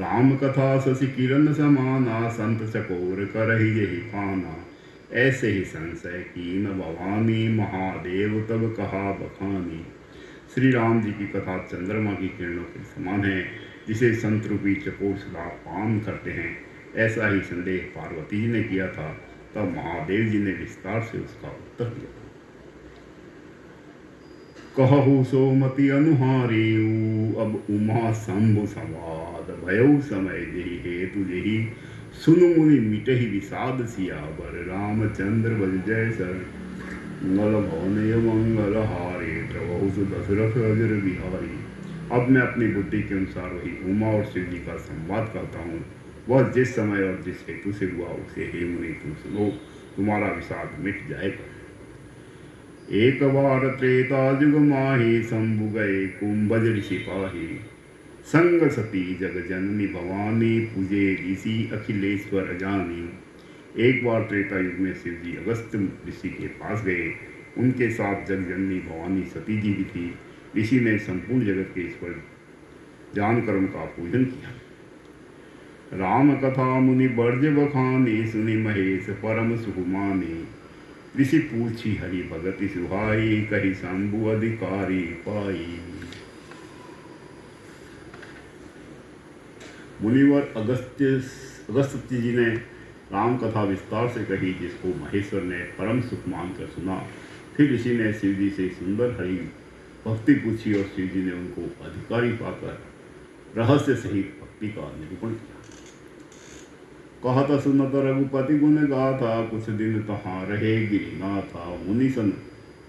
राम कथा शशि किरण समाना, संत चकोर करहि यही पाना, ऐसे ही संशय कीन भवानी, महादेव तब कहा बखानी। श्री राम जी की कथा चंद्रमा की किरणों के समान है, जिसे संत रूपी चकोर सदा पान करते हैं। ऐसा ही संदेह पार्वती जी ने किया था, तब महादेव जी ने विस्तार से उसका उत्तर दिया। कहु सोमति अनुहारी, अब उमा शंभु संवाद, भयउ समय जेहि हेतु जेहि, सुनु मुनि मिटहि विषाद सियावर, रामचंद्र बज जय शरण, मंगल भवनय मंगल हारे, द्रवहु दशरथ अजर बिहारी। अब मैं अपनी बुद्धि के अनुसार वही उमा और शिव जी का संवाद करता हूँ। वह जिस समय और जिस हेतु से हुआ, उसे हे मुनि तुम सुनो, तुम्हारा विषाद मिट जाएगा। एक बार त्रेता जुग माही, शंभु गए कुंभज ऋषि पाही, संग सती जग जननी भवानी, पूजे ऋषि अखिलेश्वर जानी। एक बार त्रेता युग में शिव जी अगस्त्य ऋषि के पास गए। उनके साथ जग जननी भवानी सती जी भी थी। ऋषि ने संपूर्ण जगत के ईश्वर जानकर उनका पूजन किया। राम कथा मुनि बर्ज बखानी, सुनि महेश परम सुहुमानी, ऋषि पूछी हरि भगति सुहाई, कही शंभु अधिकारी पाई। मुनिवर अगस्त्य जी ने राम कथा विस्तार से कही, जिसको महेश्वर ने परम सुख मानकर सुना। फिर ऋषि ने शिव जी से सुंदर हरि भक्ति पूछी और शिव जी ने उनको अधिकारी पाकर रहस्य सहित भक्ति का निरूपण किया। कहत सुनत रघुपति गुण गाथा, कुछ दिन तहाँ रहे गिरिनाथा, मुनि सन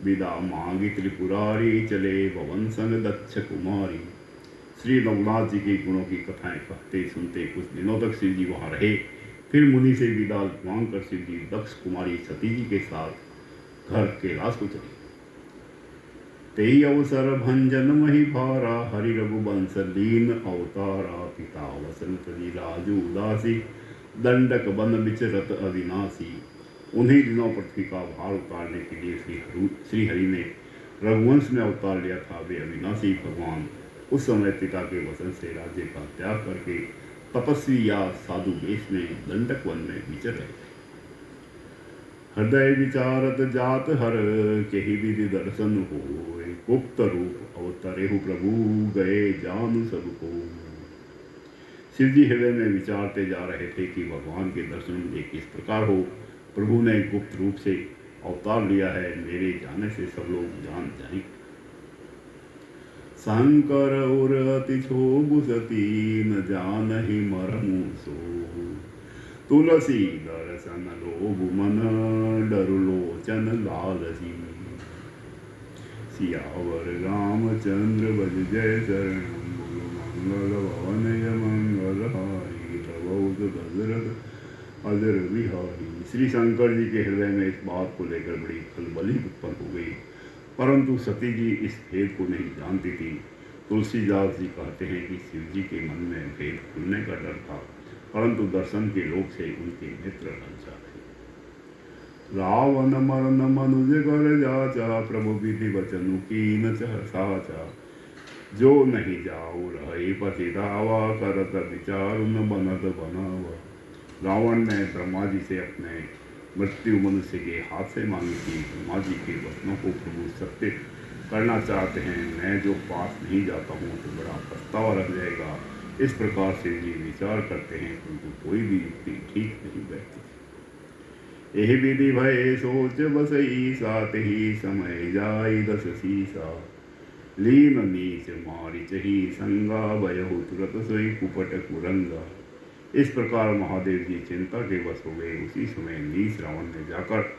विदा मांगी त्रिपुरारी, चले भवन संग दक्ष कुमारी। श्री रघुनाथ जी के गुणों की कथाएं कहते सुनते कुछ दिनों तक शिव जी वहाँ रहे। फिर मुनि से विदा मांगकर शिव जी दक्ष कुमारी सती जी के साथ घर कैलाश को चले। तेई अवसर भंजन मही भारा, हरि रघुवंश लीन अवतारा, पिता वसंत जी राजू उदासी, दंडक बन विचरत अविनाशी। उन्हीं दिनों पृथ्वी का भार उतारने के लिए श्री हरि ने रघुवंश में अवतार लिया था। वे अविनाशी भगवान उस समय पिता के वचन से राज्य का त्याग करके तपस्वी या साधु वेश में दंडक वन में विचर रहे। हृदय विचारत जात हर, केहि विधि दर्शन होय, गुप्त रूप अवतरेहु प्रभु, गए जानु सबको। शिव जी हृदय में विचारते जा रहे थे कि भगवान के दर्शन एक इस प्रकार हो। प्रभु ने गुप्त रूप से अवतार लिया है, मेरे जाने से सब लोग जान जाएं। शंकर और अति क्षोभ सती, न जान ही मरमु सो। तुलसी दर्शन लोभ मन, डरु लोचन लालसी। सियावर रामचंद्र भज जय शरणम, बोलो मंगल भवन मंगल हारी, प्रभु दशरथ अजर विहारी। श्री शंकर जी के हृदय में इस बात को लेकर बड़ी खलबली उत्पन्न हो गई, परंतु सती जी इस भेद को नहीं जानती थी। तुलसीदास जी कहते हैं कि शिव जी के मन में भेद खुलने का डर था, परंतु दर्शन के लोभ से उनके नेत्र लज्जा थे। रावण मरण मनुज कर जाचा, प्रभु विधि वचनु कीन साचा। जो नहीं जाऊ रही पति दावा, करत विचार न बनत बनावा। रावण ने ब्रह्मा जी से अपने मृत्यु मनुष्य के हाथ से मांगी थी। ब्रह्मा जी के वचनों को प्रभु सत्य करना चाहते हैं। मैं जो पास नहीं जाता हूँ तो बड़ा पछतावा रह जाएगा। इस प्रकार से जी विचार करते हैं, किंतु कोई भी युक्ति ठीक नहीं बैठती। यही विधि भय सोच बसई, साथ ही समय जाई दस सीसा। लीन नीच मारिच ही संगा, भयहु तुरत सोई कुपट कुरंगा। इस प्रकार महादेव जी चिंता के वश हो गए। उसी समय नीच रावण ने जाकर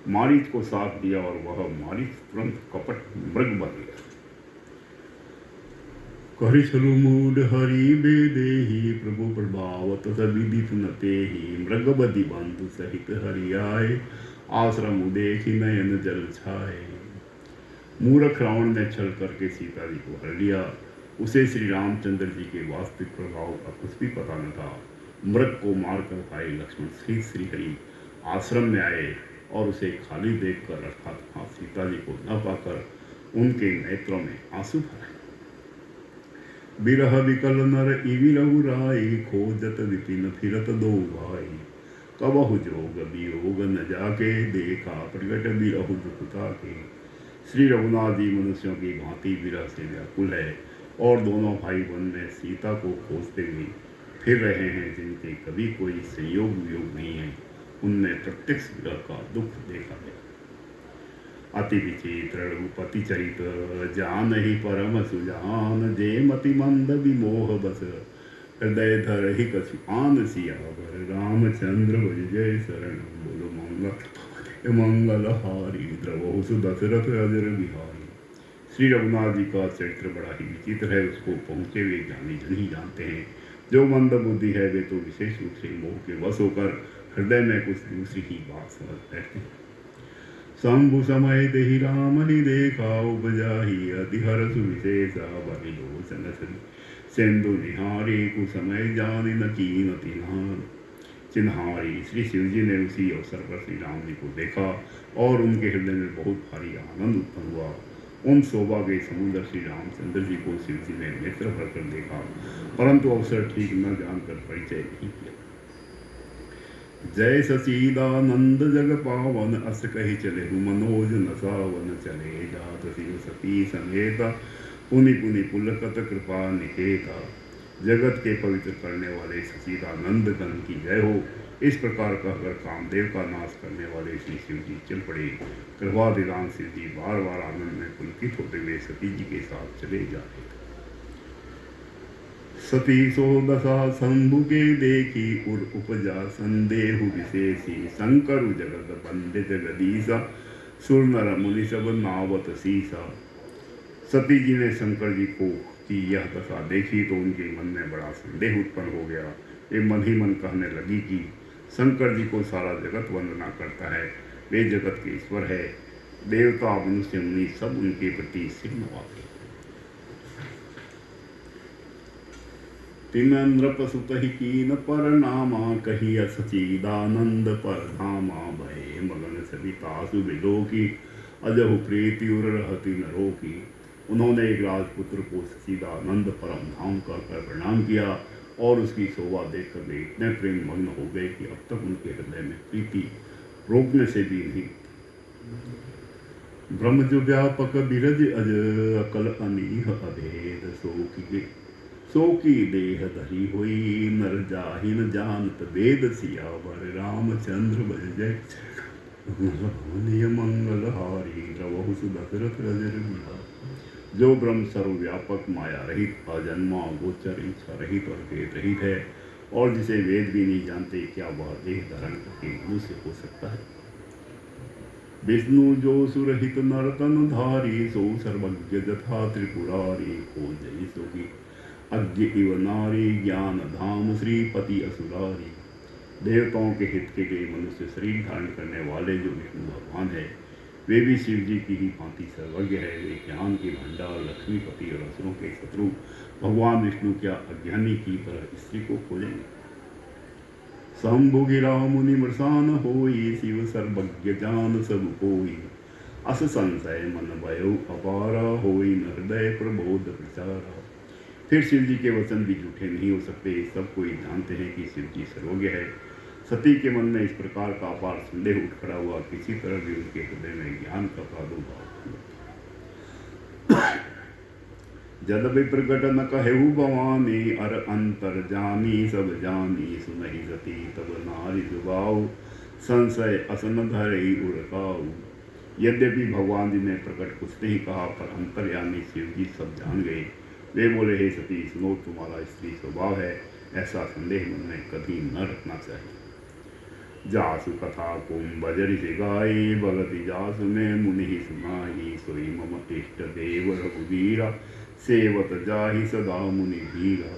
मारीच को साथ दिया और वह मारीच तुरंत कपट मृग बन गया। करिछलु मूड हरि बेदेहि, प्रभु प्रभावत विदित न तेहि। मृग बदि बंधु सहित हरि आए, आश्रम देखि नयन जल छाए। मूर्ख रावण ने छल करके सीता जी को हर लिया। उसे श्री रामचंद्र जी के वास्तविक प्रभाव का कुछ भी पता न था। मृग को मारकर भाई लक्ष्मण सहित श्री हरि आश्रम में आए और उसे खाली देखकर अर्थात वहां सीता जी को न पाकर उनके नेत्रों में आंसू भरे। बिरह विकल नर इवि रघुराई, खोजत विपिन फिरत दो भाई। कबहु जोग वियोग न जाके, देखा प्रगट बिरहु दुखता के। श्री रघुनाथ जी मनुष्यों की भांति विरह से व्याकुल है और दोनों भाई वन में सीता को खोजते हुए फिर रहे हैं, जिनके कभी कोई संयोग वियोग नहीं है। उनने प्रत्यक्ष विरह का दुख देखा है। अति विचित्र रघुपति चरित, जान ही परम सुजान। जे मति मंद विमोह बस, हृदय धर ही कछु आन। सियावर रामचंद्र भज जय शरण, बोलो मंगल हारी, द्रवहु दशरथ अजर बिहारी। श्री रघुनाथ जी का चरित्र बड़ा ही विचित्र है। उसको पहुँचे हुए ज्ञानी जन ही जानते हैं। जो मंद बुद्धि है वे तो विशेष रूप से मोह के वश होकर हृदय में कुछ दूसरी ही बात समझ बैठते हैं। शंभु समय देहि राम ही देखा, उपजाही अति हर्ष विशेषा। बलि लोचन सिंधु निहारी, कुसमय जानि न कीन तिन्हार। चिन्हारी श्री शिव जी ने उसी अवसर पर श्री राम जी को देखा और उनके हृदय में बहुत भारी आनंद उत्पन्न हुआ। उन शोभा के समुद्र श्री रामचंद्र जी को शिव जी ने नेत्र भरकर देखा, परंतु अवसर ठीक न जानकर परिचय नहीं किया। जय सचीदानंद जग पावन, अस कही चले मनोज न सावन। चले जात शिव सती समेता, पुनि पुनि पुलकत कृपा निकेता। जगत के पवित्र करने वाले सच्चिदानंद गण की जय हो। इस प्रकार कहकर कामदेव का नाश करने वाले श्री शिव जी चल पड़े। कृपादिदान शिव जी बार बार आनंद में पुलकित होते हुए सती जी के साथ चले जा रहे थे। सती सो दशा शंभु के देखी, उर उपजा संदेहु विशेषी। शंकर जगत बंदे जगदीसा, सुर नर मुनि सब नावत सीसा। सती जी ने शंकर जी को की यह दशा देखी तो उनके मन में बड़ा संदेह उत्पन्न हो गया। वे मन ही मन कहने लगी कि शंकर जी को सारा जगत वंदना करता है, वे जगत के ईश्वर है। देवता मनुष्य मुनि सब उनके प्रति सिर नवाते। तिमेंद्र पशुत ही कीन पर नामा, कहिया सचिदानंद पर धामा। भय मगन सवितासु विलोकी, अजहु प्रीति उर रहती नरो की। उन्होंने एक राजपुत्र को सचिदानंद परम धाम कहकर प्रणाम किया और उसकी शोभा देखकर वे इतने प्रेम मग्न हो गए कि अब तक उनके हृदय में प्रीति रोकने से भी नहीं। ब्रह्म जो व्यापक बिरज अज, अकल अनीह अभेद सो की देह धरी हुई, नर जाहि न जानत वेद, सियावर रामचंद्र बज जय। मंगल हारी द्रवहु सुदशरथ रजर बिहार। जो ब्रह्म सर्वव्यापक माया रहित अजन्मा गोचर इच्छा रहित और वेद रहित है, और जिसे वेद भी नहीं जानते, क्या वह देह धारण करके मनुष्य हो सकता है? विष्णु जो सुरहित नरतन धारी, सो सर्वज्ञ जथा त्रिपुरारी, को जय सो की अज्ञ इव नारी, ज्ञान धाम श्रीपति असुरारी। देवताओं के हित के लिए मनुष्य शरीर धारण करने वाले जो विष्णु भगवान है, वे भी शिव जी की ही भांति सर्वज्ञ है। वे ज्ञान के भंडार, लक्ष्मीपति और असुरों के शत्रु भगवान विष्णु क्या अज्ञानी की तरह स्त्री को खोजेंगे? शंभु गिरा मुनि मृषान होई, शिव सर्वज्ञ जान सब कोई। अस संशय मन भयो अपारा, होई न हृदय प्रबोध प्रचारा। फिर शिव जी के वचन भी झूठे नहीं हो सकते। सब कोई जानते हैं कि शिव जी सर्वज्ञ है। सती के मन में इस प्रकार का अपार संदेह उठ खड़ा हुआ, किसी तरह भी उनके हृदय में ज्ञान का प्रादुर्भाव हुआ। जद भी प्रगट न कहेहु भवानी, अर अंतर जानी सब जानी, सुनहि सती तब नारी जुबाऊ, संशय असन धरई उड़काऊ। यद्यपि भगवान जी ने प्रकट कुछ नहीं कहा, पर अंतर्यामी शिव जी सब जान गए। वे बोले, हे सती सुनो, तुम्हारा स्त्री स्वभाव है, ऐसा संदेह मन में कभी न रखना चाहिए। जासु कथा कुम बजरि से गाई, भगति जासु में मुनि सुनाई, सोई मम इष्ट देव रघुवीरा, सेवत जाहि सदा मुनि भीरा।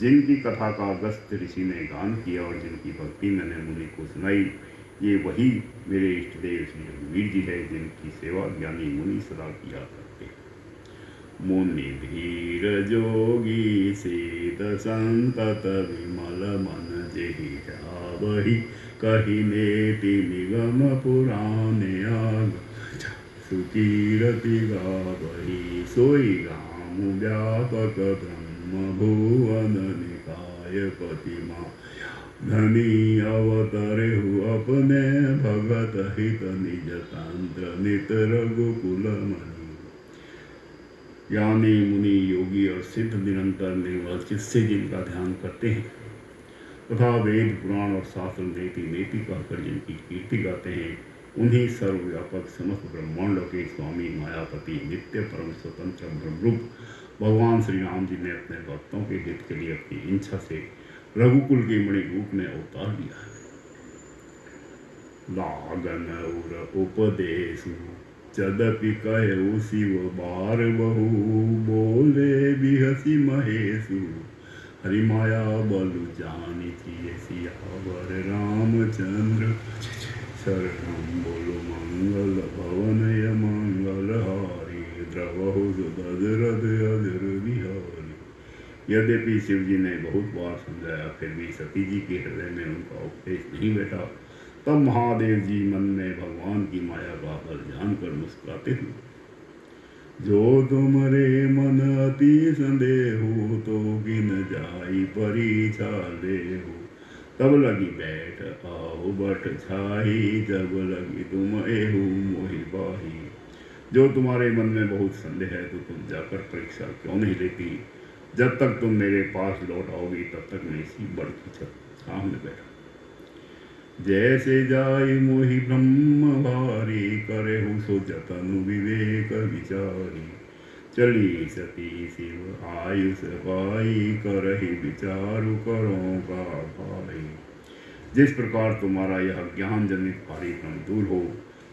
जिनकी कथा का अगस्त्य ऋषि ने गान किया और जिनकी भक्ति मैंने मुनि को सुनाई, ये वही मेरे इष्ट देव श्री रघुवीर जी है, जिनकी सेवा ज्ञानी मुनि सदा किया करते। मुनि धीर जोगी सीत संतत, विमल मन जेहि जावहि, कही नेति निगम पुराणे आग, सुकीरति गावहि। सोई राम व्यापक ब्रह्म भुवन निकाय, पति माया धनी अवतरेहु अपने, भगत हित निज तंत्र नित रघुकुल मणि। ज्ञानी मुनि योगी और सिद्ध निरंतर निर्मल चित्त से जिनका ध्यान करते हैं तथा वेद पुराण और शास्त्र नेति नेति कहकर जिनकी कीर्ति गाते हैं, उन्हीं सर्वव्यापक समस्त ब्रह्मांडों के स्वामी मायापति नित्य परम स्वतंत्र ब्रह्मरूप भगवान श्री राम जी ने अपने भक्तों के हित के लिए अपनी इच्छा से रघुकुल के मणि रूप में अवतार लिया है। लागन उर उपदेशु जदपि कहु शिव बार बहु, बोले बिहसी महेशु, हरि माया बलु जानी थी सियावर रामचंद्र। शरणम बोलो मंगल भवनय मंगल हारी, द्रवहु दशरथ अजर बिहारी। यद्यपि शिव जी ने बहुत बार समझाया, फिर भी सती जी के हृदय में उनका उपदेश नहीं बैठा। तब महादेव जी मन में भगवान की माया का बल जानकर मुस्कुराते हुए, जो तुमरे मन अति संदेहु, तो गिन जाई परीक्षा लेहु। तब लगी बैठ आओ बट छाई, जब लगी तुम एहु मोहि बाही। जो तुम्हारे मन में बहुत संदेह है, तो तुम जाकर परीक्षा क्यों नहीं लेती? जब तक तुम मेरे पास लौट आओगी, तब तक मैं इसी बड़ की सामने बैठा। जैसे जाई मोहि ब्रह्म भारी, करेहु सो जतनु विवेक विचारी। चली सती शिव आयुष पाई, करहि विचारु करो का भाई। जिस प्रकार तुम्हारा यह ज्ञान जनित भारी भ्रम दूर हो,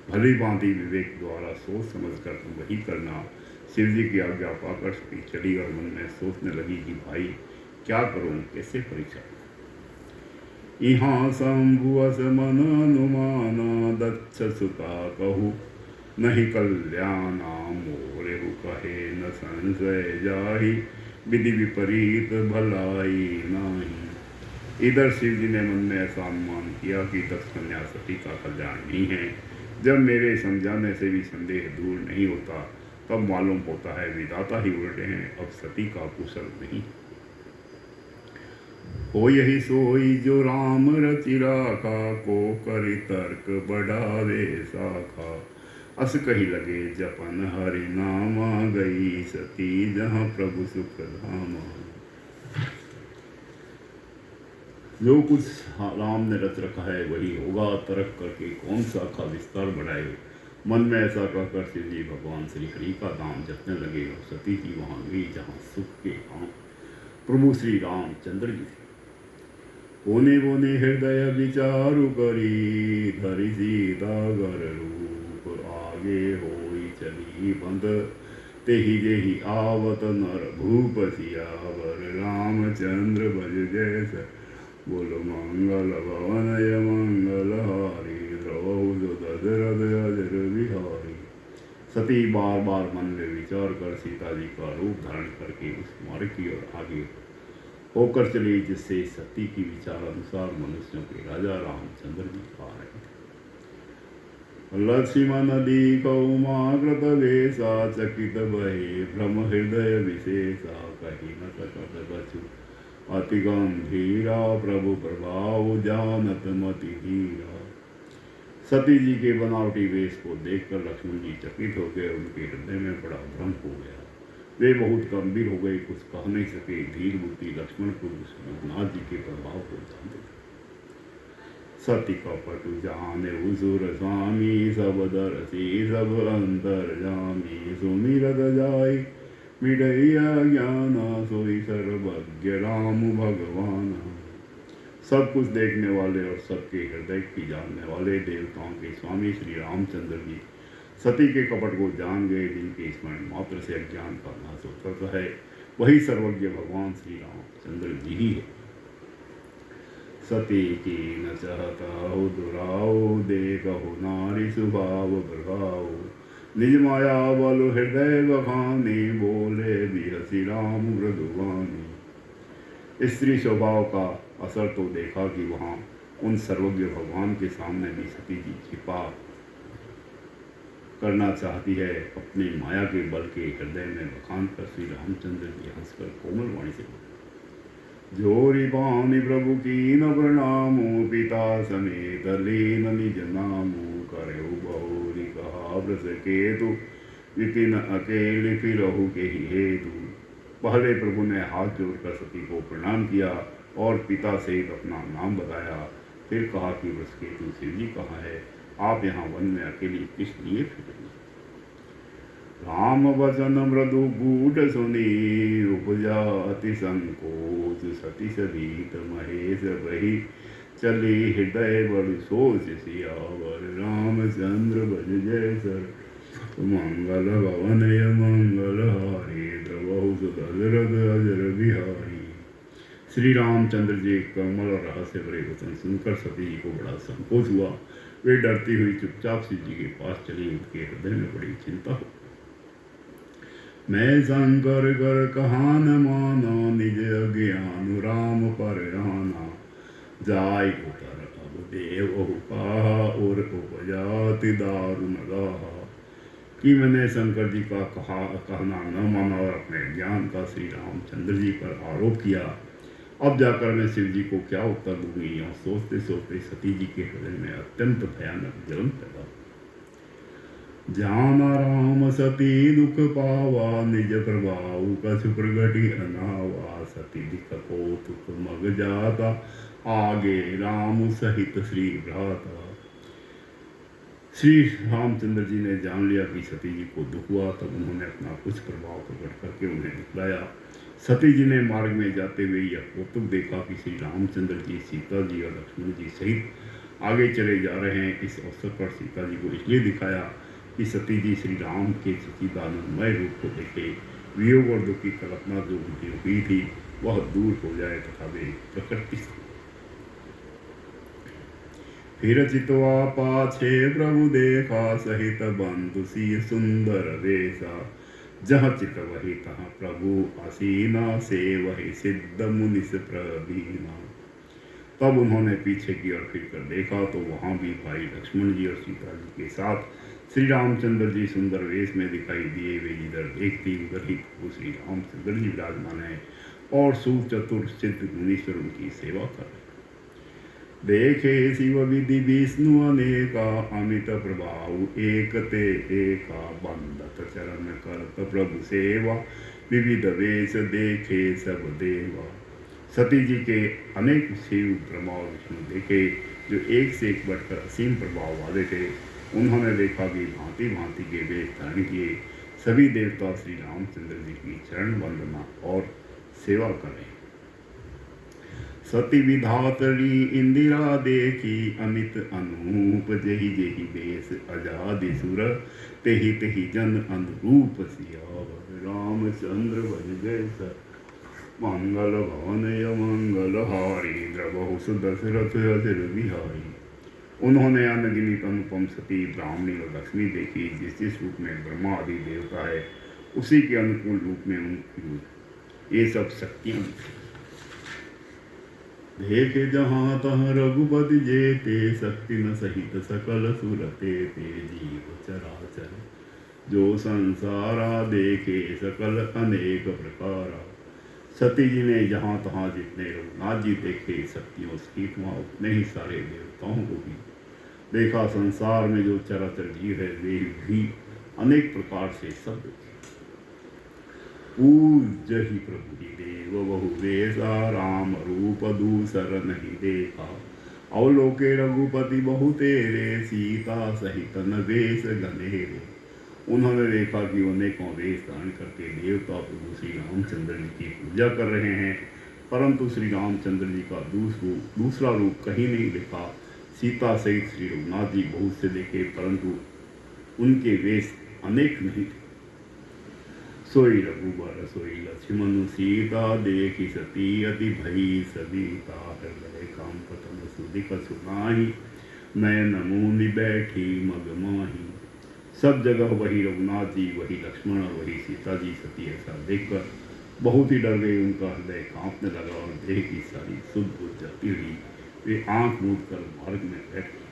भली भांति विवेक द्वारा सोच समझ कर तुम वही करना। शिव जी की आज्ञा पाकर सती चली और मन में सोचने लगी कि भाई क्या करूं, कैसे परीक्षा। यहाँ शंभुअस मन अनुमाना, दक्ष सुता कहु नहीं कल्याणा, मोरेहु कहे न संशय जाहि, विधि विपरीत भलाई नाही। इधर शिव जी ने मन में ऐसा अनुमान किया कि दक्ष कन्या सती का कल्याण नहीं है। जब मेरे समझाने से भी संदेह दूर नहीं होता, तब मालूम होता है विधाता ही उल्टे हैं, अब सती का कुशल नहीं। हो यही सोई जो राम रचि राखा, को करि तर्क बढ़ावे शाखा। अस कही लगे जपन हरि नामा, गई सती जहाँ प्रभु सुख धामा। जो कुछ राम ने रच रखा है वही होगा, तरक करके कौन सा का विस्तार बढ़ाए। मन में ऐसा कहकर शिव जी भगवान श्री हरि का नाम जपने लगे और सती जी वहाँ गई जहाँ सुख के धाम प्रभु श्री रामचंद्र जी थे। बोने बोने हृदय विचारु करी, धरि सीता घर रूप, आगे होई चली बंद, तेहि जेहि आवत नर भूप सियावर, रामचंद्र भज जैस, बोलो मंगल भवनय मंगलहारी, द्रवहु दशरथ अजर बिहारी। सती बार बार मन में विचार कर सीता जी का रूप धारण करके उस मार्ग की ओर आगे होकर चली, जिससे सती की विचार अनुसार मनुष्यों के राजा रामचंद्र जी आ रहे थे। लक्ष्मण नदी कौमाकृत वेशा, चकित भये भ्रम हृदय विशेषा, कही न सकत कछु अति गंभीरा, प्रभु प्रभाव जानत मति धीरा। सती जी के बनावटी वेश को देखकर लक्ष्मण जी चकित हो गए, उनके हृदय में बड़ा भ्रम हो गया। वे बहुत गंभीर हो गए, कुछ कह नहीं सके। धीर बुद्धि लक्ष्मण को रघुनाथ जी के प्रभाव को जानते थे। सती कपट जाने हुजूर स्वामी, सब दरसी सब अंतर जामी, सुमिरत जाई मिटैया ज्ञान, सोई सर्वज्ञ राम भगवान। सब कुछ देखने वाले और सबके हृदय की जानने वाले देवताओं के स्वामी श्री रामचंद्र जी सती के कपट को जान गए, जिनके स्मरण मात्र से अज्ञान का नाश होता है। वही सर्वज्ञ भगवान श्री रामचंद्र जी ही है। सती की न चाहता हो दुराओ, देखो नारी स्वभाव प्रभाव, निज माया बल हृदय बखाने, बोले बिहसी राम मृदुवानी। स्त्री स्वभाव का असर तो देखा कि वहाँ उन सर्वज्ञ भगवान के सामने भी सती जी छिपा करना चाहती है। अपने माया के बल के हृदय में बखान कर श्री रामचंद्र जी हंसकर कोमल वाणी से जोरी पानी प्रभु की न प्रणामो, पिता समेत लीन निज नामो, करे बहुरी कहा व्रत केतु, विपिन अकेले फिरहु के ही हेतु। पहले प्रभु ने हाथ जोड़कर सती को प्रणाम किया और पिता से अपना नाम बताया। फिर कहा कि व्रत केतु शिव जी कहाँ है, आप यहाँ वन में अकेली किस लिए फिरेंगे। राम वचन मृदु गूढ़ सुनी, उपजा अति संकोच, सती सभीत महेश बही, चली हृदय बड़ सोच सियावर, रामचंद्र भज जैसर, मंगल भवनय मंगलहारी, द्रवहु दशरथ अजर बिहारी। श्री रामचंद्र जी कमल और रहस्य भरे वचन सुनकर सती जी को बड़ा संकोच हुआ। वे डरती हुई चुपचाप शिव जी के पास चली। उनके हृदय में बड़ी चिंता हो। मैं शंकर कर कहा न माना, निज अज्ञान राम पर आना, जाय उतर अब देव कहा, और उपजाति दारुण गाहा। कि मैंने शंकर जी का कहना न माना और अपने ज्ञान का श्री रामचंद्र जी पर आरोप किया। अब जाकर मैं शिव जी को क्या उत्तर दूंगी। और सोचते सोचते सती जी के हृदय में अत्यंत भयानक जलन पैदा। जाना राम सती दुख पावा, निज प्रभाव कछु प्रगति अनावा, सती दिख कौतुक मग जाता, आगे राम सहित श्री भ्राता। श्री रामचंद्र जी ने जान लिया कि सती जी को दुख हुआ, तब उन्होंने अपना कुछ प्रभाव प्रकट करके उन्हें दिखलाया। सती जी ने मार्ग में जाते हुए यह कौतुक देखा कि श्री रामचंद्र जी सीता जी और लक्ष्मण जी सहित आगे चले जा रहे हैं। इस अवसर पर सीता जी को इसलिए दिखाया कि सती जी श्री राम के सच्चिदानंदमय रूप को देखे, वियोग और दुख की कल्पना जो उनकी हुई थी वह दूर हो जाए तथा वे प्रकृति। फिर चितवा पाछे प्रभु देखा, सहित बंधु सी सुंदर वेशा, जहाँ चित वही तहाँ प्रभु आसीना, से वही सिद्ध मुनिस प्रवीणा। तब उन्होंने पीछे की ओर फिर कर देखा तो वहाँ भी भाई लक्ष्मण जी और सीता जी के साथ श्री रामचंद्र जी सुंदर वेश में दिखाई दिए। वे जिधर देखती उधर ही प्रभु श्री रामचंद्र जी विराजमान है और सुचतुर सिद्ध मुनीश्वर उनकी सेवा कर रहे। देखे शिव विधि विष्णु अनेका, अमित प्रभाव एक ते एका, बंदत चरण करत प्रभु सेवा, विविध वेश देखे सब देवा। सती जी के अनेक शिव ब्रह्मा और विष्णु देखे जो एक से एक बढ़कर असीम प्रभाव वाले थे। उन्होंने देखा कि भांति भांति के वेश धारण किए सभी देवता श्री रामचंद्र जी की चरण वंदना और सेवा करें। सती विधातरी इंदिरा देखी, अमित अनूप जही जही बेस, अजादि सुर तेहि तेहि जन अनुरूप सियावर। रामचंद्र बन जैसा मंगल भवन मंगल हारी, द्रवहु सुदशरथ अजर बिहारी। उन्होंने अनगिनित अनुपम सती ब्राह्मणी और लक्ष्मी देखी, जिस जिस रूप में ब्रह्मा आदि देवता है उसी के अनुकूल रूप में उनकी ये सब शक्तियां थी। देखे जहाँ तहाँ रघुपति जेते, शक्ति न सहित सकल सुरते ते, जीव चराचर जो संसारा देखे सकल अनेक प्रकारा। सती जी ने जहाँ तहाँ जितने रघुनाथ जी देखे शक्तियों सहित वहाँ उतने ही सारे देवताओं को भी देखा। संसार में जो चराचर जीव है वे भी अनेक प्रकार से सब देखे। पूज्य ही प्रभु ही देव बहु वेशा, राम रूप दूसर नहीं देखा। अवलोके रघुपति बहु तेरे, सीता सहित न वेश गनेरे। उन्होंने देखा कि अनेकों वेश धारण करके देवता प्रभु श्री रामचंद्र जी की पूजा कर रहे हैं, परंतु श्री रामचंद्र जी का दूसरा रूप कहीं नहीं देखा। सीता सहित श्री रघुनाथ जी बहुत से देखे, परंतु उनके वेश अनेक नहीं थे। सोई रघुबर सोई लक्ष्मण सीता, देखी सती अति भई सविता। हृदय काम पतन सुदिक सुनाही, नयन मुनि बैठी मग माही। सब जगह वही रघुनाथ जी, वही लक्ष्मण और वही सीता जी सती ऐसा देखकर बहुत ही डर गए। उनका हृदय कांपने लगा और देह की सारी सुध बुझ जाती हुई वे आंख मूंद कर मार्ग में बैठ गए।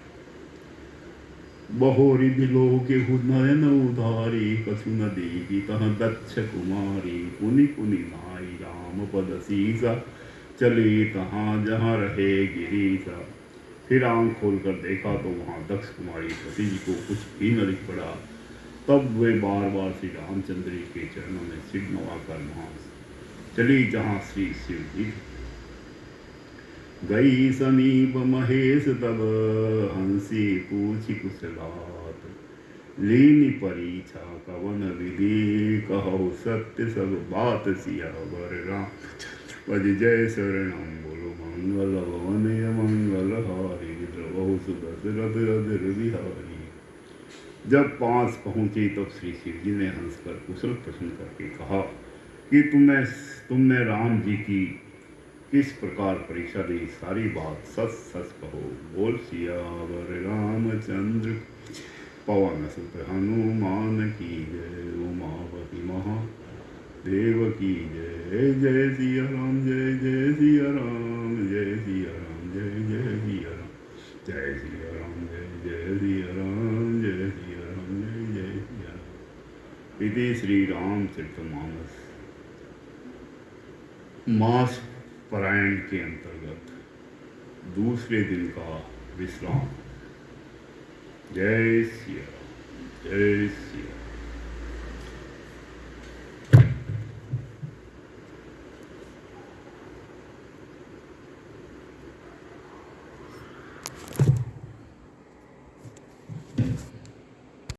बहोरी बिलो के नयन उधारी, कछु न देगी तह दक्ष कुमारी। पुनि पुनि नाई राम पद सीसा, चली तहाँ जहाँ रहे गिरीसा। फिर आंख खोलकर देखा तो वहाँ दक्ष कुमारी सती जी को कुछ भी न दिख पड़ा। तब वे बार बार श्री रामचंद्र जी के चरणों में सिर नवाकर वहाँ चली जहाँ श्री शिव जी। गई समीप महेश तब, हंसी पूछी कुशलात। लीनी परीक्षा कवन विधि, कहो सत्य सब बात सियावर। राम पद जय शरणम बोलो मंगल भवन मंगल हारी, द्रवहु सुदशरथ अजर बिहारी। जब पास पहुंची तब श्री शिव जी ने हंसकर कुशल प्रश्न करके कहा कि तुमने राम जी की किस प्रकार परीक्षा दी, सारी बात सच सच कहो। बोल सियावर रामचंद्र, पवन सुत हनुमान की जय। उमापति महादेव की जय। जय सिया राम जय जय सिया राम, जय सिया राम जय जय सिया राम, जय सिया राम जय जय सिया राम, जय सिया राम जय जय सिया राम। इति श्री रामचरितमानस मास पारायण के अंतर्गत दूसरे दिन का विश्राम। जय सिया राम, जय सिया।